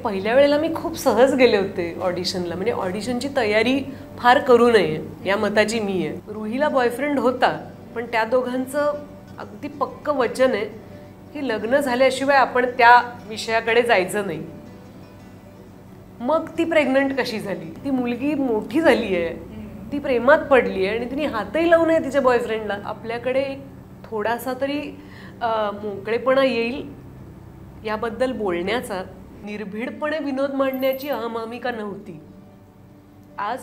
पहिल्या वेळेला मी खूप सहज गेले होते ऑडिशनला. म्हणजे ऑडिशनची तयारी फार करू नये या मताची मी आहे. रुहीला बॉयफ्रेंड होता, पण त्या दोघांचं अगदी पक्क वचन आहे की लग्न झाल्याशिवाय आपण त्या विषयाकडे जायचं नाही. मग ती प्रेग्नंट कशी झाली? ती मुलगी मोठी झाली आहे, ती प्रेमात पडली आहे आणि तिने हातही लावू नये तिच्या बॉयफ्रेंडला. आपल्याकडे एक थोडासा तरी मोकळेपणा येईल याबद्दल बोलण्याचा, निर्भीडपणे विनोद मांडण्याची अहमामिका नव्हती. आज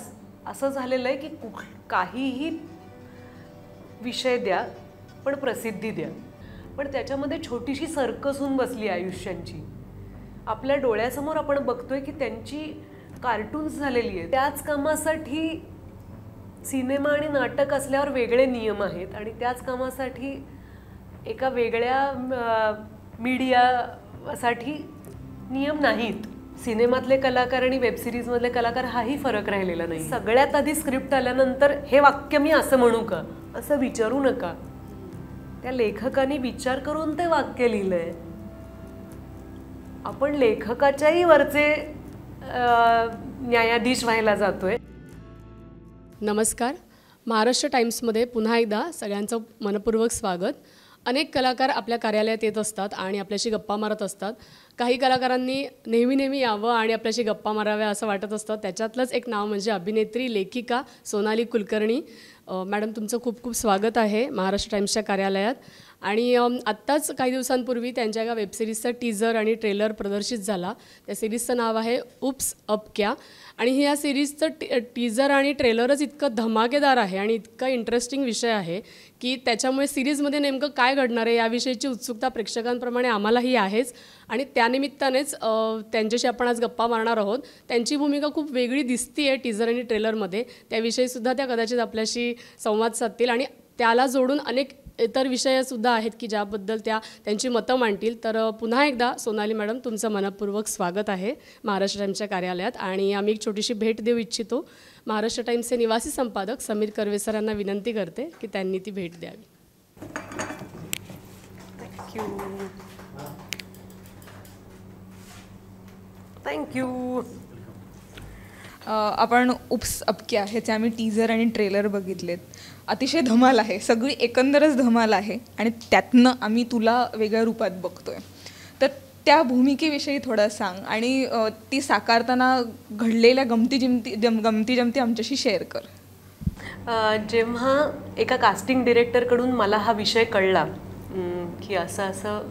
असं झालेलं आहे की काहीही विषय द्या पण प्रसिद्धी द्या, पण त्याच्यामध्ये छोटीशी सर्कस होऊन बसली आयुष्यांची. आपल्या डोळ्यासमोर आपण बघतोय की त्यांची कार्टून्स झालेली आहे. त्याच कामासाठी सिनेमा आणि नाटक असल्यावर वेगळे नियम आहेत आणि त्याच कामासाठी एका वेगळ्या मीडियासाठी नियम नाहीत. सिनेमातले कलाकार आणि वेबसिरीजमधले कलाकार हाही फरक राहिलेला नाही. सगळ्यात आधी स्क्रिप्ट आल्यानंतर हे वाक्य मी असं म्हणू का असं विचारू नका. त्या लेखकाने विचार करून ते वाक्य लिहिलंय. आपण लेखकाच्याही वरचे न्यायाधीश व्हायला जातोय. नमस्कार. महाराष्ट्र टाइम्समध्ये पुन्हा एकदा सगळ्यांचं मनपूर्वक स्वागत. अनेक कलाकार आपल्या कार्यालयात येत असतात आणि आपल्याशी गप्पा मारत असतात. काही कलाकारांनी नेहमी यावं आणि आपल्याशी गप्पा माराव्या असं वाटत असतं. त्याच्यातलंच एक नाव म्हणजे अभिनेत्री लेखिका सोनाली कुलकर्णी. मॅडम, तुमचं खूप खूप स्वागत आहे महाराष्ट्र टाइम्सच्या कार्यालयात. आणि आत्ताच काही दिवसांपूर्वी त्यांच्या एका वेबसिरीजचा टीजर आणि ट्रेलर प्रदर्शित झाला. त्या सिरीजचं नाव आहे उप्स अब क्या. आणि ह्या सिरीजचं टीजर आणि ट्रेलरच इतकं धमाकेदार आहे आणि इतका इंटरेस्टिंग विषय आहे की त्याच्यामुळे सिरीजमध्ये नेमकं काय घडणार आहे याविषयीची उत्सुकता प्रेक्षकांप्रमाणे आम्हालाही आहेच. आणि त्यानिमित्तानेच त्यांच्याशी आपण आज गप्पा मारणार आहोत. त्यांची भूमिका खूप वेगळी दिसती आहे टीजर आणि ट्रेलरमध्ये. त्याविषयीसुद्धा त्या कदाचित आपल्याशी संवाद साधतील आणि त्याला जोडून अनेक इतर विषयसुद्धा आहेत की ज्याबद्दल त्यांची मतं मांडतील. तर पुन्हा एकदा सोनाली मॅडम, तुमचं मनपूर्वक स्वागत आहे महाराष्ट्र टाइम्सच्या कार्यालयात. आणि आम्ही एक छोटीशी भेट देऊ इच्छितो. महाराष्ट्र टाइम्सचे निवासी संपादक समीर कर्वे सरांना विनंती करते की त्यांनी ती भेट द्यावी. थँक्यू. आपण उप्स अब क्या ह्याचे आम्ही टीजर आणि ट्रेलर बघितलेत. अतिशय धमाल आहे, सगळी एकंदरच धमाल आहे आणि त्यातनं आम्ही तुला वेगळ्या रूपात बघतोय. तर त्या भूमिकेविषयी थोडं सांग आणि ती साकारताना घडलेल्या गमती जमती आमच्याशी शेअर कर. जेव्हा एका कास्टिंग डिरेक्टरकडून मला हा विषय कळला की असं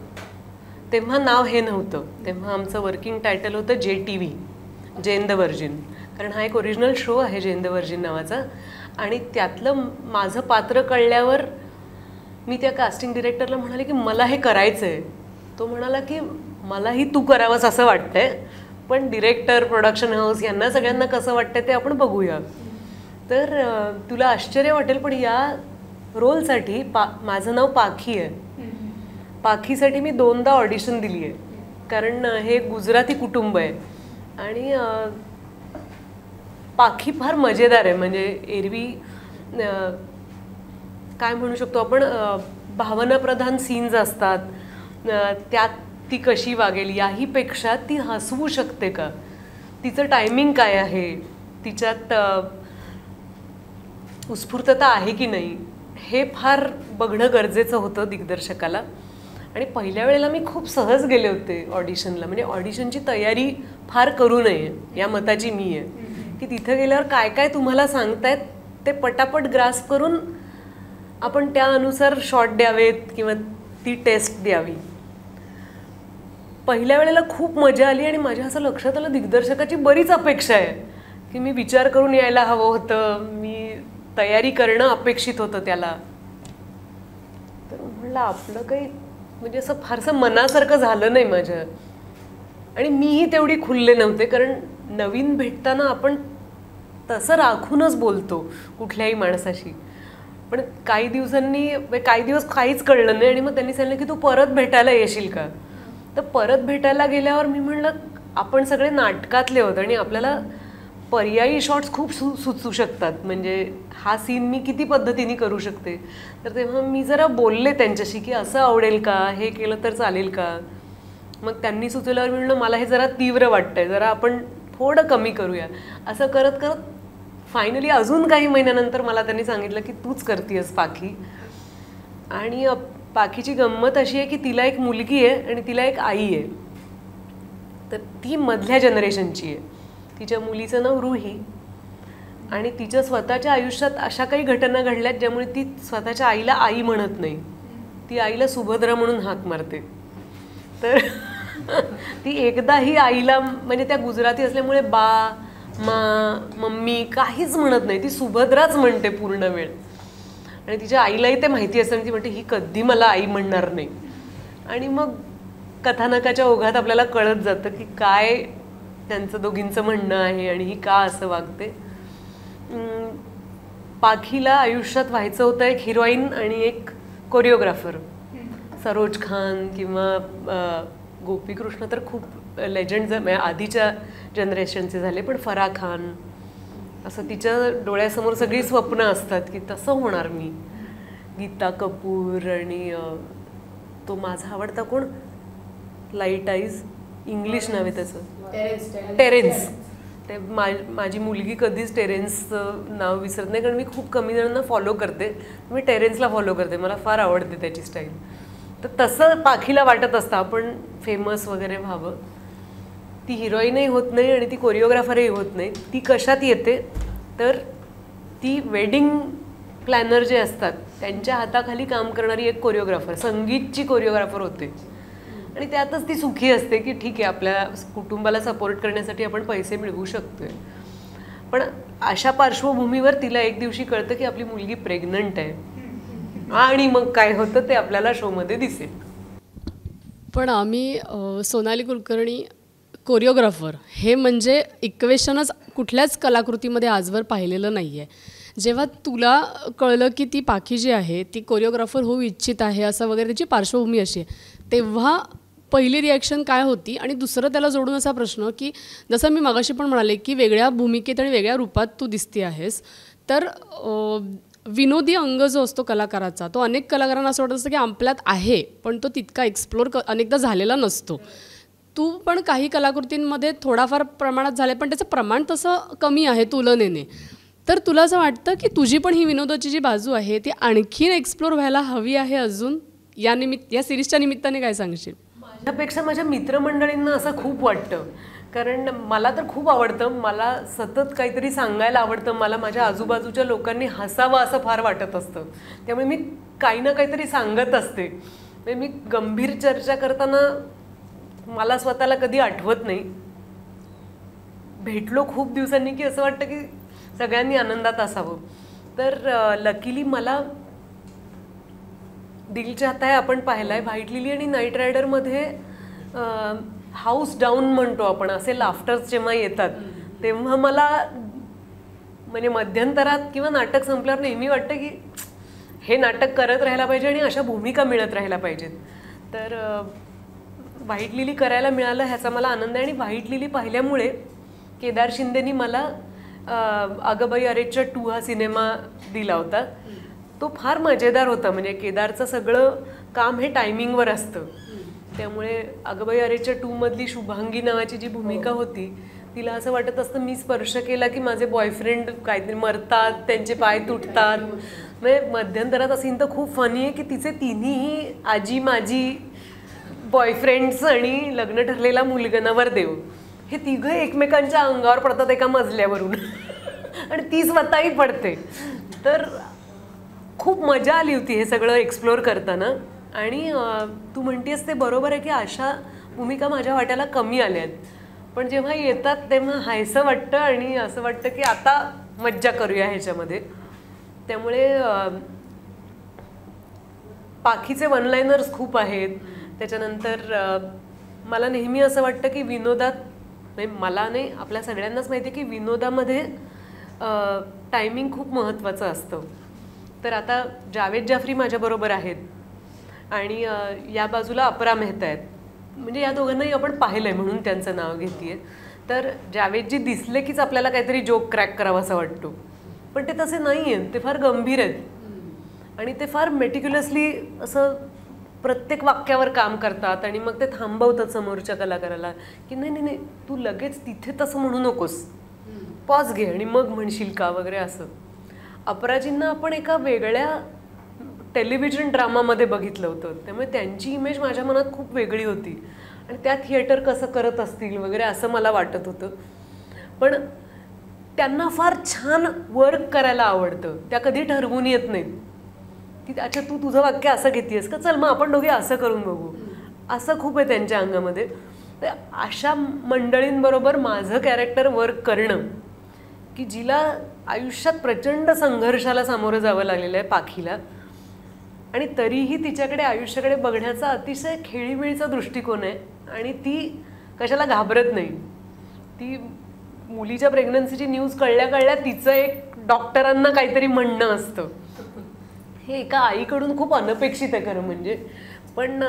तेव्हा नाव हे नव्हतं. तेव्हा आमचं वर्किंग टायटल होतं JTV, जैन द व्हर्जिन. कारण हा एक ओरिजिनल शो आहे जैन द व्हर्जिन नावाचा. आणि त्यातलं माझं पात्र कळल्यावर मी त्या कास्टिंग डिरेक्टरला म्हणाले की मला हे करायचं आहे. तो म्हणाला की मलाही तू करावंस असं वाटतंय, पण डिरेक्टर, प्रोडक्शन हाऊस यांना सगळ्यांना कसं वाटतंय ते आपण बघूया. तर तुला आश्चर्य वाटेल पण या रोलसाठी माझं नाव पाखी आहे. पाखीसाठी मी 2दा ऑडिशन दिली आहे. कारण हे गुजराती कुटुंब आहे आणि पाखी फार मजेदार आहे. म्हणजे एरवी काय म्हणू शकतो आपण, भावनाप्रधान सीन्स असतात, त्यात ती कशी वागेल याहीपेक्षा ती हसवू शकते का, तिचं टायमिंग काय आहे, तिच्यात उत्स्फूर्तता आहे की नाही, हे फार बघणं गरजेचं होतं दिग्दर्शकाला. आणि पहिल्या वेळेला मी खूप सहज गेले होते ऑडिशनला. म्हणजे ऑडिशनची तयारी फार करू नये या मताची मी आहे की तिथं गेल्यावर काय काय तुम्हाला सांगतायत ते पटापट ग्रास्प करून आपण त्यानुसार शॉट द्यावेत किंवा ती टेस्ट द्यावी. पहिल्या वेळेला खूप मजा आली आणि माझ्या असं लक्षात आलं दिग्दर्शकाची बरीच अपेक्षा आहे की मी विचार करून यायला हवं होतं, मी तयारी करणं अपेक्षित होतं त्याला. तर म्हणलं आपलं काही म्हणजे असं फारसं मनासारखं झालं नाही माझ्या. आणि मीही तेवढी खुलले नव्हते, कारण नवीन भेटताना आपण तसं राखूनच बोलतो कुठल्याही माणसाशी. पण काही दिवस काहीच कळलं नाही आणि मग त्यांनी सांगितलं की तू परत भेटायला येशील का. तर परत भेटायला गेल्यावर मी म्हणलं आपण सगळे नाटकातले होत आणि आपल्याला पर्यायी शॉट्स खूप सुचू शकतात. म्हणजे हा सीन मी किती पद्धतीने करू शकते. तर तेव्हा मी जरा बोलले त्यांच्याशी की असं आवडेल का, हे केलं तर चालेल का. मग त्यांनी सुचवल्यावर मी म्हणलं मला हे जरा तीव्र वाटतंय, जरा आपण थोडं कमी करूया. असं करत करत फायनली अजून काही महिन्यानंतर मला त्यांनी सांगितलं की तूच करतेयस पाखी. आणि पाखीची गंमत अशी आहे की तिला एक मुलगी आहे आणि तिला एक आई आहे. तर ती मधल्या जनरेशनची आहे. तिच्या मुलीचं नाव रुही आणि तिच्या स्वतःच्या आयुष्यात अशा काही घटना घडल्यात ज्यामुळे ती स्वतःच्या आईला आई म्हणत नाही, ती आईला सुभद्रा म्हणून हाक मारते. तर ती एकदाही आईला, म्हणजे त्या गुजराती असल्यामुळे बा मा मम्मी काहीच म्हणत नाही, ती सुभद्राच म्हणते पूर्ण वेळ. आणि तिच्या आईलाही ते माहिती असतं आणि ती म्हणते ही कधी मला आई म्हणणार नाही. आणि मग कथानकाच्या ओघात आपल्याला कळत जातं की काय त्यांचं दोघींचं म्हणणं आहे आणि ही का असं वागते. पाखीला आयुष्यात व्हायचं होतं एक हिरोईन आणि एक कोरिओग्राफर. सरोज खान किंवा गोपीकृष्ण तर खूप लेजंड आधीच्या जनरेशनचे झाले, पण फराह खान असं तिच्या डोळ्यासमोर सगळी स्वप्न असतात की तसं होणार मी. गीता कपूर आणि तो माझा आवडता कोण, लाईट आईज, इंग्लिश नाव आहे त्याचं, टेरेन्स. ते माझी मुलगी कधीच टेरेन्सचं नाव विसरत नाही, कारण मी खूप कमी जणांना फॉलो करते. मी टेरेन्सला फॉलो करते, मला फार आवडते त्याची स्टाईल. तर तसं पाखीला वाटत असतं आपण फेमस वगैरे व्हावं. ती हिरोईनही होत नाही आणि ती कोरिओग्राफरही होत नाही. ती कशात येते तर ती वेडिंग प्लॅनर जे असतात त्यांच्या हाताखाली काम करणारी एक कोरिओग्राफर, संगीतची कोरिओग्राफर होते. आणि त्यातच ती सुखी असते की ठीक आहे, आपल्या कुटुंबाला सपोर्ट करण्यासाठी आपण पैसे मिळवू शकतोय. पण अशा पार्श्वभूमीवर तिला एक दिवशी कळतं की आपली मुलगी प्रेग्नंट आहे. आणि मग काय होतं ते आपल्याला शोमध्ये दिसेल. पण आम्ही सोनाली कुलकर्णी कोरिओग्राफर हे म्हणजे इक्वेशनच कुठल्याच कलाकृतीमध्ये आजवर पाहिलेलं नाही आहे. जेव्हा तुला कळलं की ती पाखी जी आहे ती कोरिओग्राफर होऊ इच्छित आहे असं वगैरे, त्याची पार्श्वभूमी अशी आहे, तेव्हा पहिली रिॲक्शन काय होती? आणि दुसरं त्याला जोडून असा प्रश्न की जसं मी मगाशी पण म्हणाले की वेगळ्या भूमिकेत आणि वेगळ्या रूपात तू दिसते आहेस, तर विनोदी अंग जो असतो कलाकाराचा, तो अनेक कलाकारांना असं वाटत असतं की आपल्यात आहे, पण तो तितका एक्सप्लोर अनेकदा झालेला नसतो. तू पण काही कलाकृतींमध्ये थोडाफार प्रमाणात झाले, पण त्याचं प्रमाण तसं कमी आहे तुलनेने. तर तुला असं वाटतं की तुझी पण ही विनोदाची जी बाजू आहे ती आणखीन एक्सप्लोर व्हायला हवी आहे अजून? या सिरीजच्या निमित्ताने काय सांगशील? माझ्यापेक्षा माझ्या मित्रमंडळींना असं खूप वाटतं, कारण मला तर खूप आवडतं, मला सतत काहीतरी सांगायला आवडतं, मला माझ्या आजूबाजूच्या लोकांनी हसावं असं फार वाटत असतं. त्यामुळे मी काही ना काहीतरी सांगत असते. म्हणजे मी गंभीर चर्चा करताना मला स्वतःला कधी आठवत नाही. भेटलो खूप दिवसांनी की असं वाटतं की सगळ्यांनी आनंदात असावं. तर लकीली मला दिल चाहता है आपण पाहिलाय, व्हाईट लिली आणि नाईट रायडरमध्ये हाऊस डाऊन म्हणतो आपण, असे लाफ्टर्स जेव्हा येतात तेव्हा मला म्हणजे मध्यंतरात किंवा नाटक संपल्यावर नेहमी वाटतं की हे नाटक करत राहायला पाहिजे आणि अशा भूमिका मिळत राहायला पाहिजेत. तर व्हाईट लिली करायला मिळालं ह्याचा मला आनंद आहे. आणि व्हाईट लिली पाहिल्यामुळे केदार शिंदेनी मला अगबाई अरेच्चा 2 हा सिनेमा दिला होता. तो फार मजेदार होता. म्हणजे केदारचं सगळं काम हे टायमिंगवर असतं, त्यामुळे अगबाई अरेच्चा 2 मधली शुभांगी नावाची जी भूमिका होती, तिला असं वाटत असतं मी स्पर्श केला की माझे बॉयफ्रेंड काहीतरी मरतात, त्यांचे पाय तुटतात. म्हणजे मध्यंतरात सीन तर खूप फनी आहे की तिचे तिन्ही आजी माझी बॉयफ्रेंड्स आणि लग्न ठरलेला मुलगा नवरदेव हे तिघं एकमेकांच्या अंगावर पडतात एका मजल्यावरून आणि ती स्वतःही पडते. तर खूप मजा आली होती हे सगळं एक्सप्लोअर करताना. आणि तू म्हणतेस ते बरोबर आहे की अशा भूमिका माझ्या वाट्याला कमी आल्या आहेत, पण जेव्हा येतात तेव्हा हायसं वाटतं आणि असं वाटतं की आता मज्जा करूया ह्याच्यामध्ये. त्यामुळे पाखीचे वन लायनर्स खूप आहेत. त्याच्यानंतर मला नेहमी असं वाटतं की विनोदात, म्हणजे मला नाही आपल्या सगळ्यांनाच माहिती आहे की विनोदामध्ये टायमिंग खूप महत्त्वाचं असतं. तर आता जावेद जाफरी माझ्याबरोबर आहेत आणि या बाजूला अपरा मेहता आहेत. म्हणजे या दोघांनाही आपण पाहिलं आहे म्हणून त्यांचं नाव घेते आहे. तर जावेदजी दिसले कीच आपल्याला काहीतरी जोक क्रॅक करावा असा वाटतो, पण ते तसे नाही आहेत. ते फार गंभीर आहेत आणि ते फार मेटिक्युलसली असं प्रत्येक वाक्यावर काम करतात आणि मग ते थांबवतात समोरच्या कलाकाराला की नाही नाही नाही तू लगेच तिथे तसं म्हणू नकोस, पॉज घे आणि मग म्हणशील का वगैरे असं. अपराजींना आपण एका वेगळ्या टेलिव्हिजन ड्रामामध्ये बघितलं होतं, त्यामुळे त्यांची इमेज माझ्या मनात खूप वेगळी होती आणि त्या थिएटर कसं करत असतील वगैरे असं मला वाटत होतं. पण त्यांना फार छान वर्क करायला आवडतं, त्या कधी ठरवून येत नाहीत की अच्छा तू तुझं वाक्य असं घेतेस का, चल मग आपण दोघे असं करून बघू, असं खूप आहे त्यांच्या अंगामध्ये. तर अशा मंडळींबरोबर माझं कॅरेक्टर वर्क करणं की जिला आयुष्यात प्रचंड संघर्षाला सामोरं जावं लागलेलं आहे पाखीला, आणि तरीही तिच्याकडे आयुष्याकडे बघण्याचा अतिशय खेळीमेळीचा दृष्टिकोन आहे आणि ती कशाला घाबरत नाही. ती मुलीच्या प्रेग्नन्सीची न्यूज कळल्या तिचं एक डॉक्टरांना काहीतरी म्हणणं असतं, हे एका आईकडून खूप अनपेक्षित आहे खरं म्हणजे. पण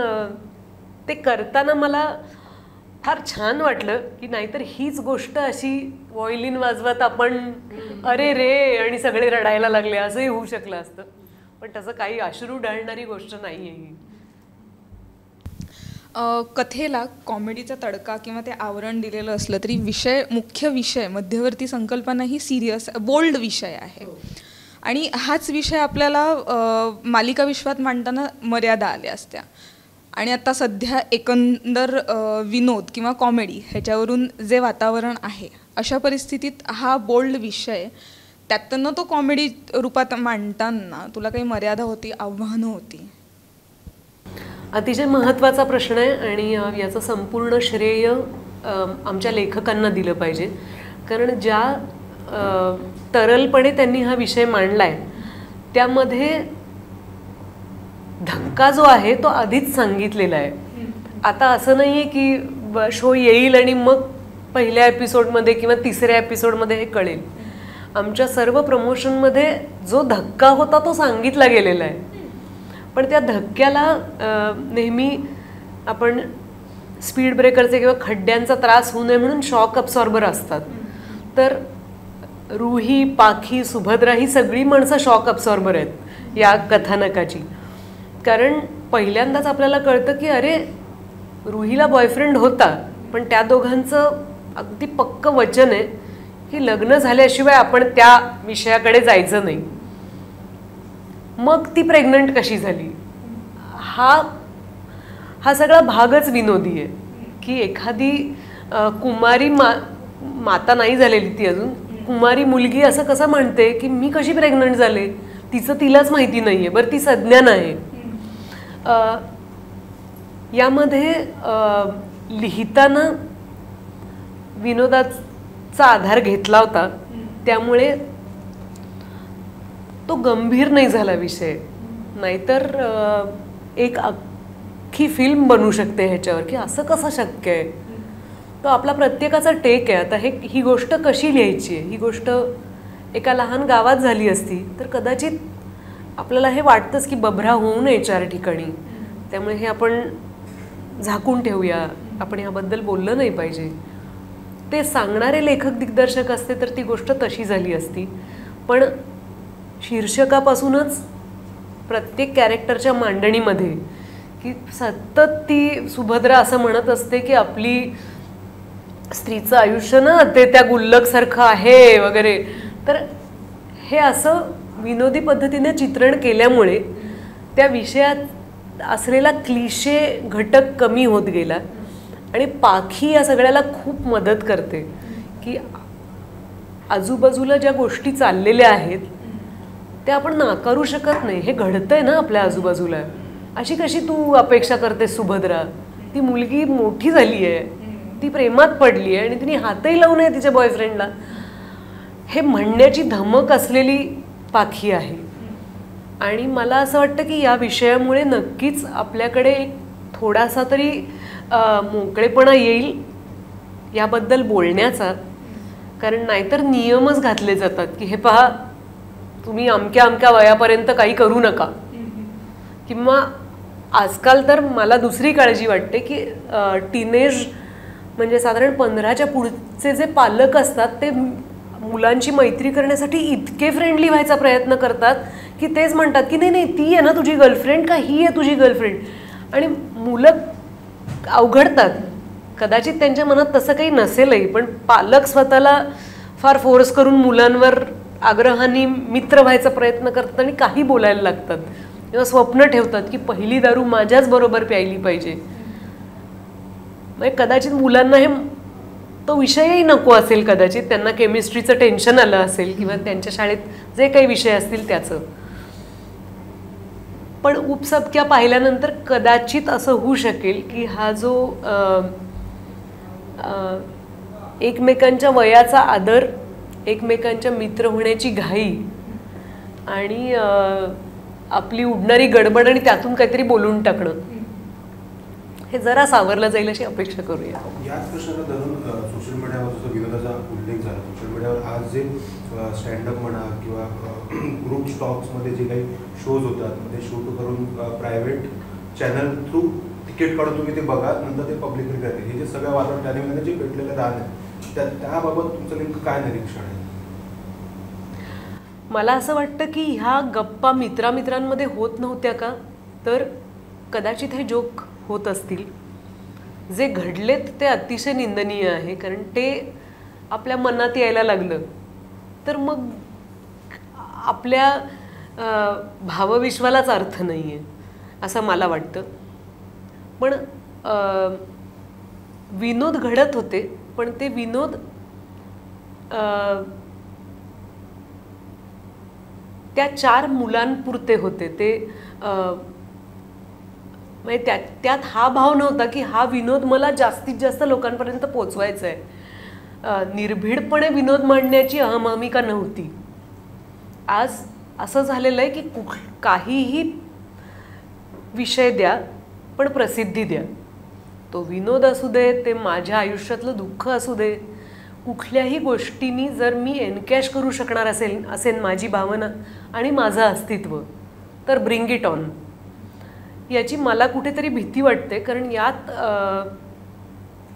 ते करताना मला फार छान वाटलं की नाहीतर हीच गोष्ट अशी व्हायोलिन वाजवत आपण अरे रे आणि सगळे रडायला लागले असंही होऊ शकलं असतं, पण तसं काही अश्रू ढळणारी गोष्ट नाही आहे ही. कथेला कॉमेडीचा तडका किंवा ते आवरण दिलेलं असलं तरी मुख्य विषय मध्यवर्ती संकल्पना ही सिरियस बोल्ड विषय आहे. आणि हाच विषय आपल्याला मालिका विश्वात मांडताना मर्यादा आल्या असत्या. आणि आता सध्या एकंदर विनोद किंवा कॉमेडी ह्याच्यावरून जे वातावरण आहे अशा परिस्थितीत हा बोल्ड विषय त्यातनं तो कॉमेडी रूपात मांडताना तुला काही मर्यादा होती, आव्हानं होती? अतिशय महत्त्वाचा प्रश्न आहे आणि याचं संपूर्ण श्रेय आमच्या लेखकांना दिलं पाहिजे, कारण ज्या तरलपणे त्यांनी हा विषय मांडला आहे त्यामध्ये धक्का जो आहे तो आधीच सांगितलेला आहे. आता असं नाही आहे की शो येईल आणि मग पहिल्या एपिसोडमध्ये किंवा तिसऱ्या एपिसोडमध्ये हे कळेल. आमच्या सर्व प्रमोशनमध्ये जो धक्का होता तो सांगितला गेलेला आहे, पण त्या धक्क्याला नेहमी आपण स्पीड ब्रेकरचे किंवा खड्ड्यांचा त्रास होऊ नये म्हणून शॉक अब्सॉर्बर असतात. तर रुही, पाखी, सुभद्रा ही सगळी माणसं शॉक अब्सॉर्बर आहेत या कथानकाची. कारण पहिल्यांदाच आपल्याला कळतं की अरे रुहीला बॉयफ्रेंड होता, पण त्या दोघांचं अगदी पक्क वचन आहे की लग्न झाल्याशिवाय आपण त्या विषयाकडे जायचं नाही. मग ती प्रेग्नंट कशी झाली हा सगळा भागच विनोदी आहे की एखादी कुमारी माता नाही झालेली, ती अजून कुमारी मुलगी असं कसं म्हणते की मी कशी प्रेग्नंट झाले, तिचं तिलाच माहिती नाही आहे. बरं ती संज्ञान आहे. यामध्ये लिहिताना विनोदाचा आधार घेतला होता, त्यामुळे तो गंभीर नाही झाला विषय. नाहीतर एक अख्खी फिल्म बनू शकते ह्याच्यावर की असं कसं शक्य आहे. तो आपला प्रत्येकाचा टेक आहे. आता ही गोष्ट कशी लिहायची आहे, ही गोष्ट एका लहान गावात झाली असती तर कदाचित आपल्याला हे वाटतंच की बभरा होऊ नये 4 ठिकाणी, त्यामुळे हे आपण झाकून ठेवूया, आपण ह्याबद्दल बोललं नाही पाहिजे. ते सांगणारे लेखक दिग्दर्शक असते तर ती गोष्ट तशी झाली असती. पण शीर्षकापासूनच प्रत्येक कॅरेक्टरच्या मांडणीमध्ये की सतत ती सुभद्रा असं म्हणत असते की आपली स्त्रीचं आयुष्य ना ते त्या गुल्लकसारखं आहे वगैरे. तर हे असं विनोदी पद्धतीने चित्रण केल्यामुळे त्या विषयात असलेला क्लिशे घटक कमी होत गेला. आणि पाखी या सगळ्याला खूप मदत करते की आजूबाजूला ज्या गोष्टी चाललेल्या आहेत त्या आपण नाकारू शकत नाही. हे घडतंय ना आपल्या आजूबाजूला, अशी कशी तू अपेक्षा करते सुभद्रा. ती मुलगी मोठी झाली आहे, ती प्रेमात पडली आहे आणि तिने हातही लावू नये तिच्या बॉयफ्रेंडला, हे म्हणण्याची धमक असलेली पाखी आहे. आणि मला असं वाटतं की या विषयामुळे नक्कीच आपल्याकडे एक थोडासा तरी मोकळेपणा येईल याबद्दल बोलण्याचा. कारण नाहीतर नियमच घातले जातात की हे पहा तुम्ही अमक्या अमक्या वयापर्यंत काही करू नका. किंवा आजकाल तर मला दुसरी काळजी वाटते की टीनेज म्हणजे साधारण 15च्या पुढचे जे पालक असतात ते मुलांची मैत्री करण्यासाठी इतके फ्रेंडली व्हायचा प्रयत्न करतात की तेच म्हणतात की नाही नाही ती आहे ना तुझी गर्लफ्रेंड का ही आहे तुझी गर्लफ्रेंड. आणि मुलं अवघडतात. कदाचित त्यांच्या मनात तसं काही नसेलही, पण पालक स्वतःला फार फोर्स करून मुलांवर आग्रहाने मित्र व्हायचा प्रयत्न करतात आणि काही बोलायला लागतात किंवा स्वप्न ठेवतात की पहिली दारू माझ्याच बरोबर प्यायली पाहिजे. म्हणजे कदाचित मुलांना तो विषयही नको असेल, कदाचित त्यांना केमिस्ट्रीचं टेन्शन आलं असेल किंवा त्यांच्या शाळेत जे काही विषय असतील त्याचं. पण उपसबक्या पाहिल्यानंतर कदाचित असं होऊ शकेल की हा जो एकमेकांच्या वयाचा आदर, एकमेकांच्या मित्र होण्याची घाई आणि आपली उडणारी गडबड आणि त्यातून काहीतरी बोलून टाकणं, हे जरा सावरलं जाईल अशी अपेक्षा करूया. याच प्रश्नाला धरून सोशल मीडियावर जसं विनोदाचा उल्लेख झाला, सोशल मीडियावर आज जे स्टँडअप म्हणा किंवा ग्रुप स्टॉक्समध्ये जे काही शोज होतात, ते शूट करून प्रायव्हेट चॅनल थ्रू तिकीट काढून तुम्ही ते बघा, नंतर ते पब्लिकली करते, हे जे सगळं वातावरण त्यानिमित्ताने जे पेटलेलं रान आहे त्याबाबत तुमचं नेमकं काय निरीक्षण आहे? मला असं वाटतं की ह्या गप्पा मित्रांमध्ये होत नव्हत्या का, तर कदाचित हे जोक होत असतील. जे घडलेत ते अतिशय निंदनीय आहे, कारण ते आपल्या मनात यायला लागलं तर मग आपल्या भावविश्वालाच अर्थ नाही आहे असं मला वाटतं. पण विनोद घडत होते, पण ते विनोद त्या 4 मुलांपुरते होते. ते म्हणजे त्यात हा भाव नव्हता की हा विनोद मला जास्तीत जास्त लोकांपर्यंत पोचवायचा आहे. निर्भीडपणे विनोद मांडण्याची अहमहमिका नव्हती. आज असं झालेलं आहे की काहीही विषय द्या, पण प्रसिद्धी द्या. तो विनोद असू दे, ते माझ्या आयुष्यातलं दुःख असू दे, कुठल्याही गोष्टींनी जर मी एनकॅश करू शकणार असेल माझी भावना आणि माझं अस्तित्व, तर ब्रिंग इट ऑन. याची मला कुठेतरी भीती वाटते, कारण यात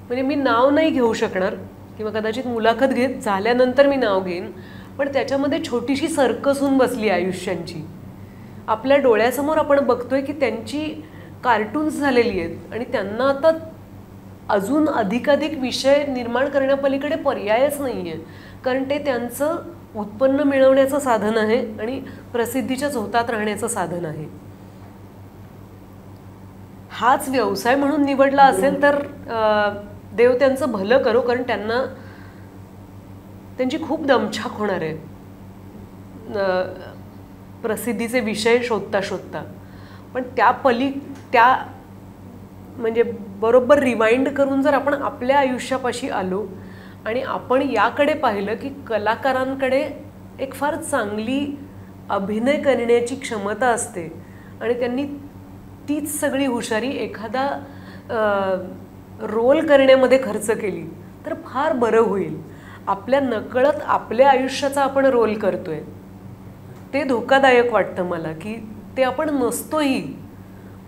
म्हणजे मी नाव नाही घेऊ शकणार किंवा कदाचित मुलाखत झाल्यानंतर मी नाव घेईन, पण त्याच्यामध्ये छोटीशी सर्कस होऊन बसली आयुष्यांची. आपल्या डोळ्यासमोर आपण बघतोय की त्यांची कार्टून्स झालेली आहेत आणि त्यांना आता अजून अधिकाधिक विषय निर्माण करण्यापलीकडे पर्यायच नाही आहे, कारण ते त्यांचं उत्पन्न मिळवण्याचं साधन आहे आणि प्रसिद्धीच्या झोतात राहण्याचं साधन आहे. हाच व्यवसाय म्हणून निवडला असेल तर देव त्यांचं भलं करो, कारण त्यांना त्यांची खूप दमछाक होणार आहे प्रसिद्धीचे विषय शोधता शोधता. पण त्या म्हणजे बरोबर रिवाइंड करून जर आपण आपल्या आयुष्यापाशी आलो आणि आपण याकडे पाहिलं की कलाकारांकडे एक फार चांगली अभिनय करण्याची क्षमता असते आणि त्यांनी तीच सगळी हुशारी एखादा रोल करण्यामध्ये खर्च केली तर फार बरं होईल. आपल्या नकळत आपल्या आयुष्याचा आपण रोल करतोय, ते धोकादायक वाटतं मला, की ते आपण नसतोही,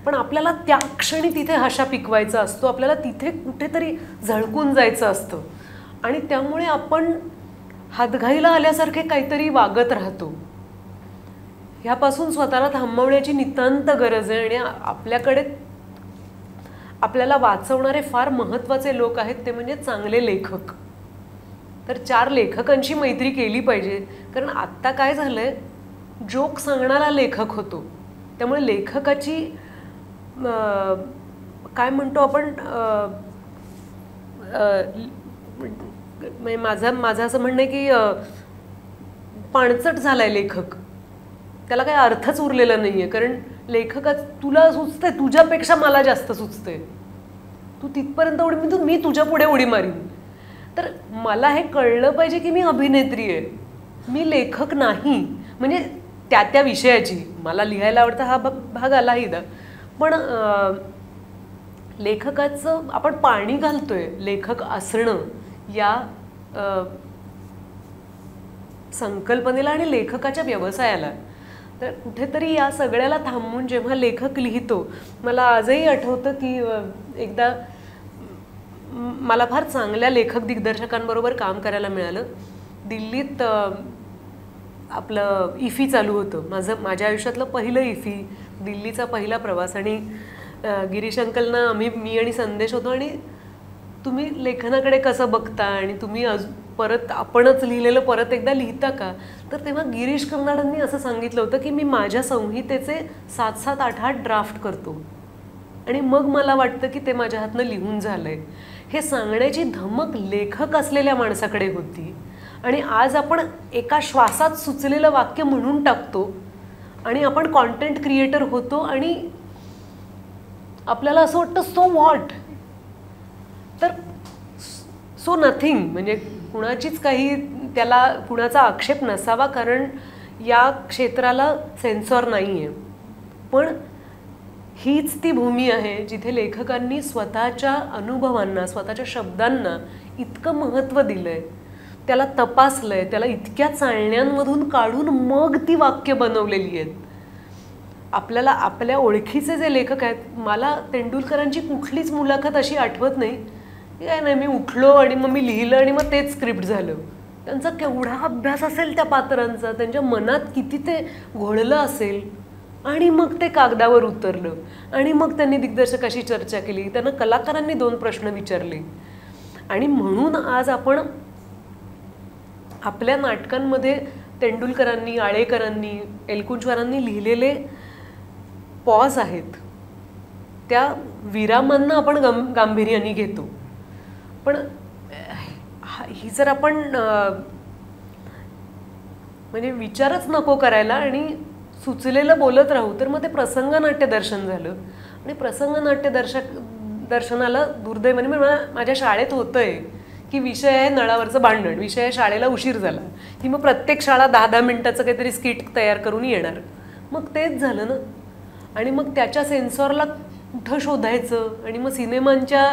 पण आपल्याला त्या क्षणी तिथे हशा पिकवायचा असतो, आपल्याला तिथे कुठेतरी झळकून जायचं असतं आणि त्यामुळे आपण हातघाईला आल्यासारखे काहीतरी वागत राहतो. ह्यापासून स्वतःला थांबवण्याची नितांत गरज आहे. आणि आपल्याला वाचवणारे फार महत्त्वाचे लोक आहेत, ते म्हणजे चांगले लेखक. तर 4 लेखकांची मैत्री केली पाहिजे, कारण आत्ता काय झालं आहे, जोक सांगणारा लेखक होतो, त्यामुळे लेखकाची काय म्हणतो आपण, माझं असं म्हणणं आहे की पाणचट झाला आहे लेखक, त्याला काही अर्थच उरलेला नाही आहे. कारण तुला सुचतंय, तुझ्यापेक्षा मला जास्त सुचतंय, तू तिथपर्यंत मी तुझ्या पुढे उडी मारीन. तर मला हे कळलं पाहिजे की मी अभिनेत्री आहे, मी लेखक नाही. म्हणजे त्या विषयाची मला लिहायला आवडतं, हा भाग आलाही दा, पण लेखकाचं आपण पाणी घालतोय लेखक असणं या संकल्पनेला आणि लेखकाच्या व्यवसायाला. तर कुठेतरी या सगळ्याला थांबून जेव्हा लेखक लिहितो, मला आजही आठवतं की एकदा मला फार चांगल्या लेखक दिग्दर्शकांबरोबर काम करायला मिळालं. दिल्लीत आपलं इफी चालू होतं, माझ्या आयुष्यातलं पहिलं इफी, दिल्लीचा पहिला प्रवास. आणि गिरीश अंकलना मी आणि संदेश होतो आणि तुम्ही लेखनाकडे कसं बघता आणि तुम्ही परत आपणच लिहिलेलं परत एकदा लिहिता का? तर तेव्हा गिरीश कर्नाडांनी असं सांगितलं होतं की मी माझ्या संहितेचे 7-7, 8-8 ड्राफ्ट करतो आणि मग मला वाटतं की ते माझ्या हातनं लिहून झालंय. हे सांगण्याची धमक लेखक असलेल्या माणसाकडे होती आणि आज आपण एका श्वासात सुचलेलं वाक्य म्हणून टाकतो आणि आपण कॉन्टेंट क्रिएटर होतो आणि आपल्याला असं वाटतं सो व्हॉट. तर सो नथिंग, म्हणजे कुणाचीच काही त्याला कुणाचा आक्षेप नसावा कारण या क्षेत्राला सेन्सॉर नाही आहे. पण हीच ती भूमी आहे जिथे लेखकांनी स्वतःच्या अनुभवांना स्वतःच्या शब्दांना इतकं महत्त्व दिलं आहे, त्याला तपासलं आहे, त्याला इतक्या चाळण्यांमधून काढून मग ती वाक्य बनवलेली आहेत. आपल्याला आपल्या ओळखीचे जे लेखक आहेत, मला तेंडुलकरांची कुठलीच मुलाखत अशी आठवत नाही काय नाही मी उठलो आणि मग मी लिहिलं आणि मग तेच स्क्रिप्ट झालं. त्यांचा केवढा अभ्यास असेल त्या पात्रांचा, त्यांच्या मनात किती ते घोळलं असेल आणि मग ते कागदावर उतरलं आणि मग त्यांनी दिग्दर्शकाशी चर्चा केली, त्यांना कलाकारांनी 2 प्रश्न विचारले. आणि म्हणून आज आपण आपल्या नाटकांमध्ये तेंडुलकरांनी, आळेकरांनी, एलकुंचवारांनी लिहिलेले पॉज आहेत, त्या विरामांना आपण गांभीर्याने घेतो. पण ही जर आपण म्हणजे विचारच नको करायला आणि सुचलेलं बोलत राहू तर मग ते प्रसंग नाट्यदर्शन झालं. आणि प्रसंग नाट्यदर्शनाला दुर्दैवाने माझ्या शाळेत होतंय की विषय आहे नळावरचं भांडण, विषय आहे शाळेला उशीर झाला की मग प्रत्येक शाळा 10-10 मिनिटाचं काहीतरी स्किट तयार करून येणार. मग तेच झालं ना. आणि मग त्याच्या सेन्सॉरला कुठं शोधायचं आणि मग सिनेमांच्या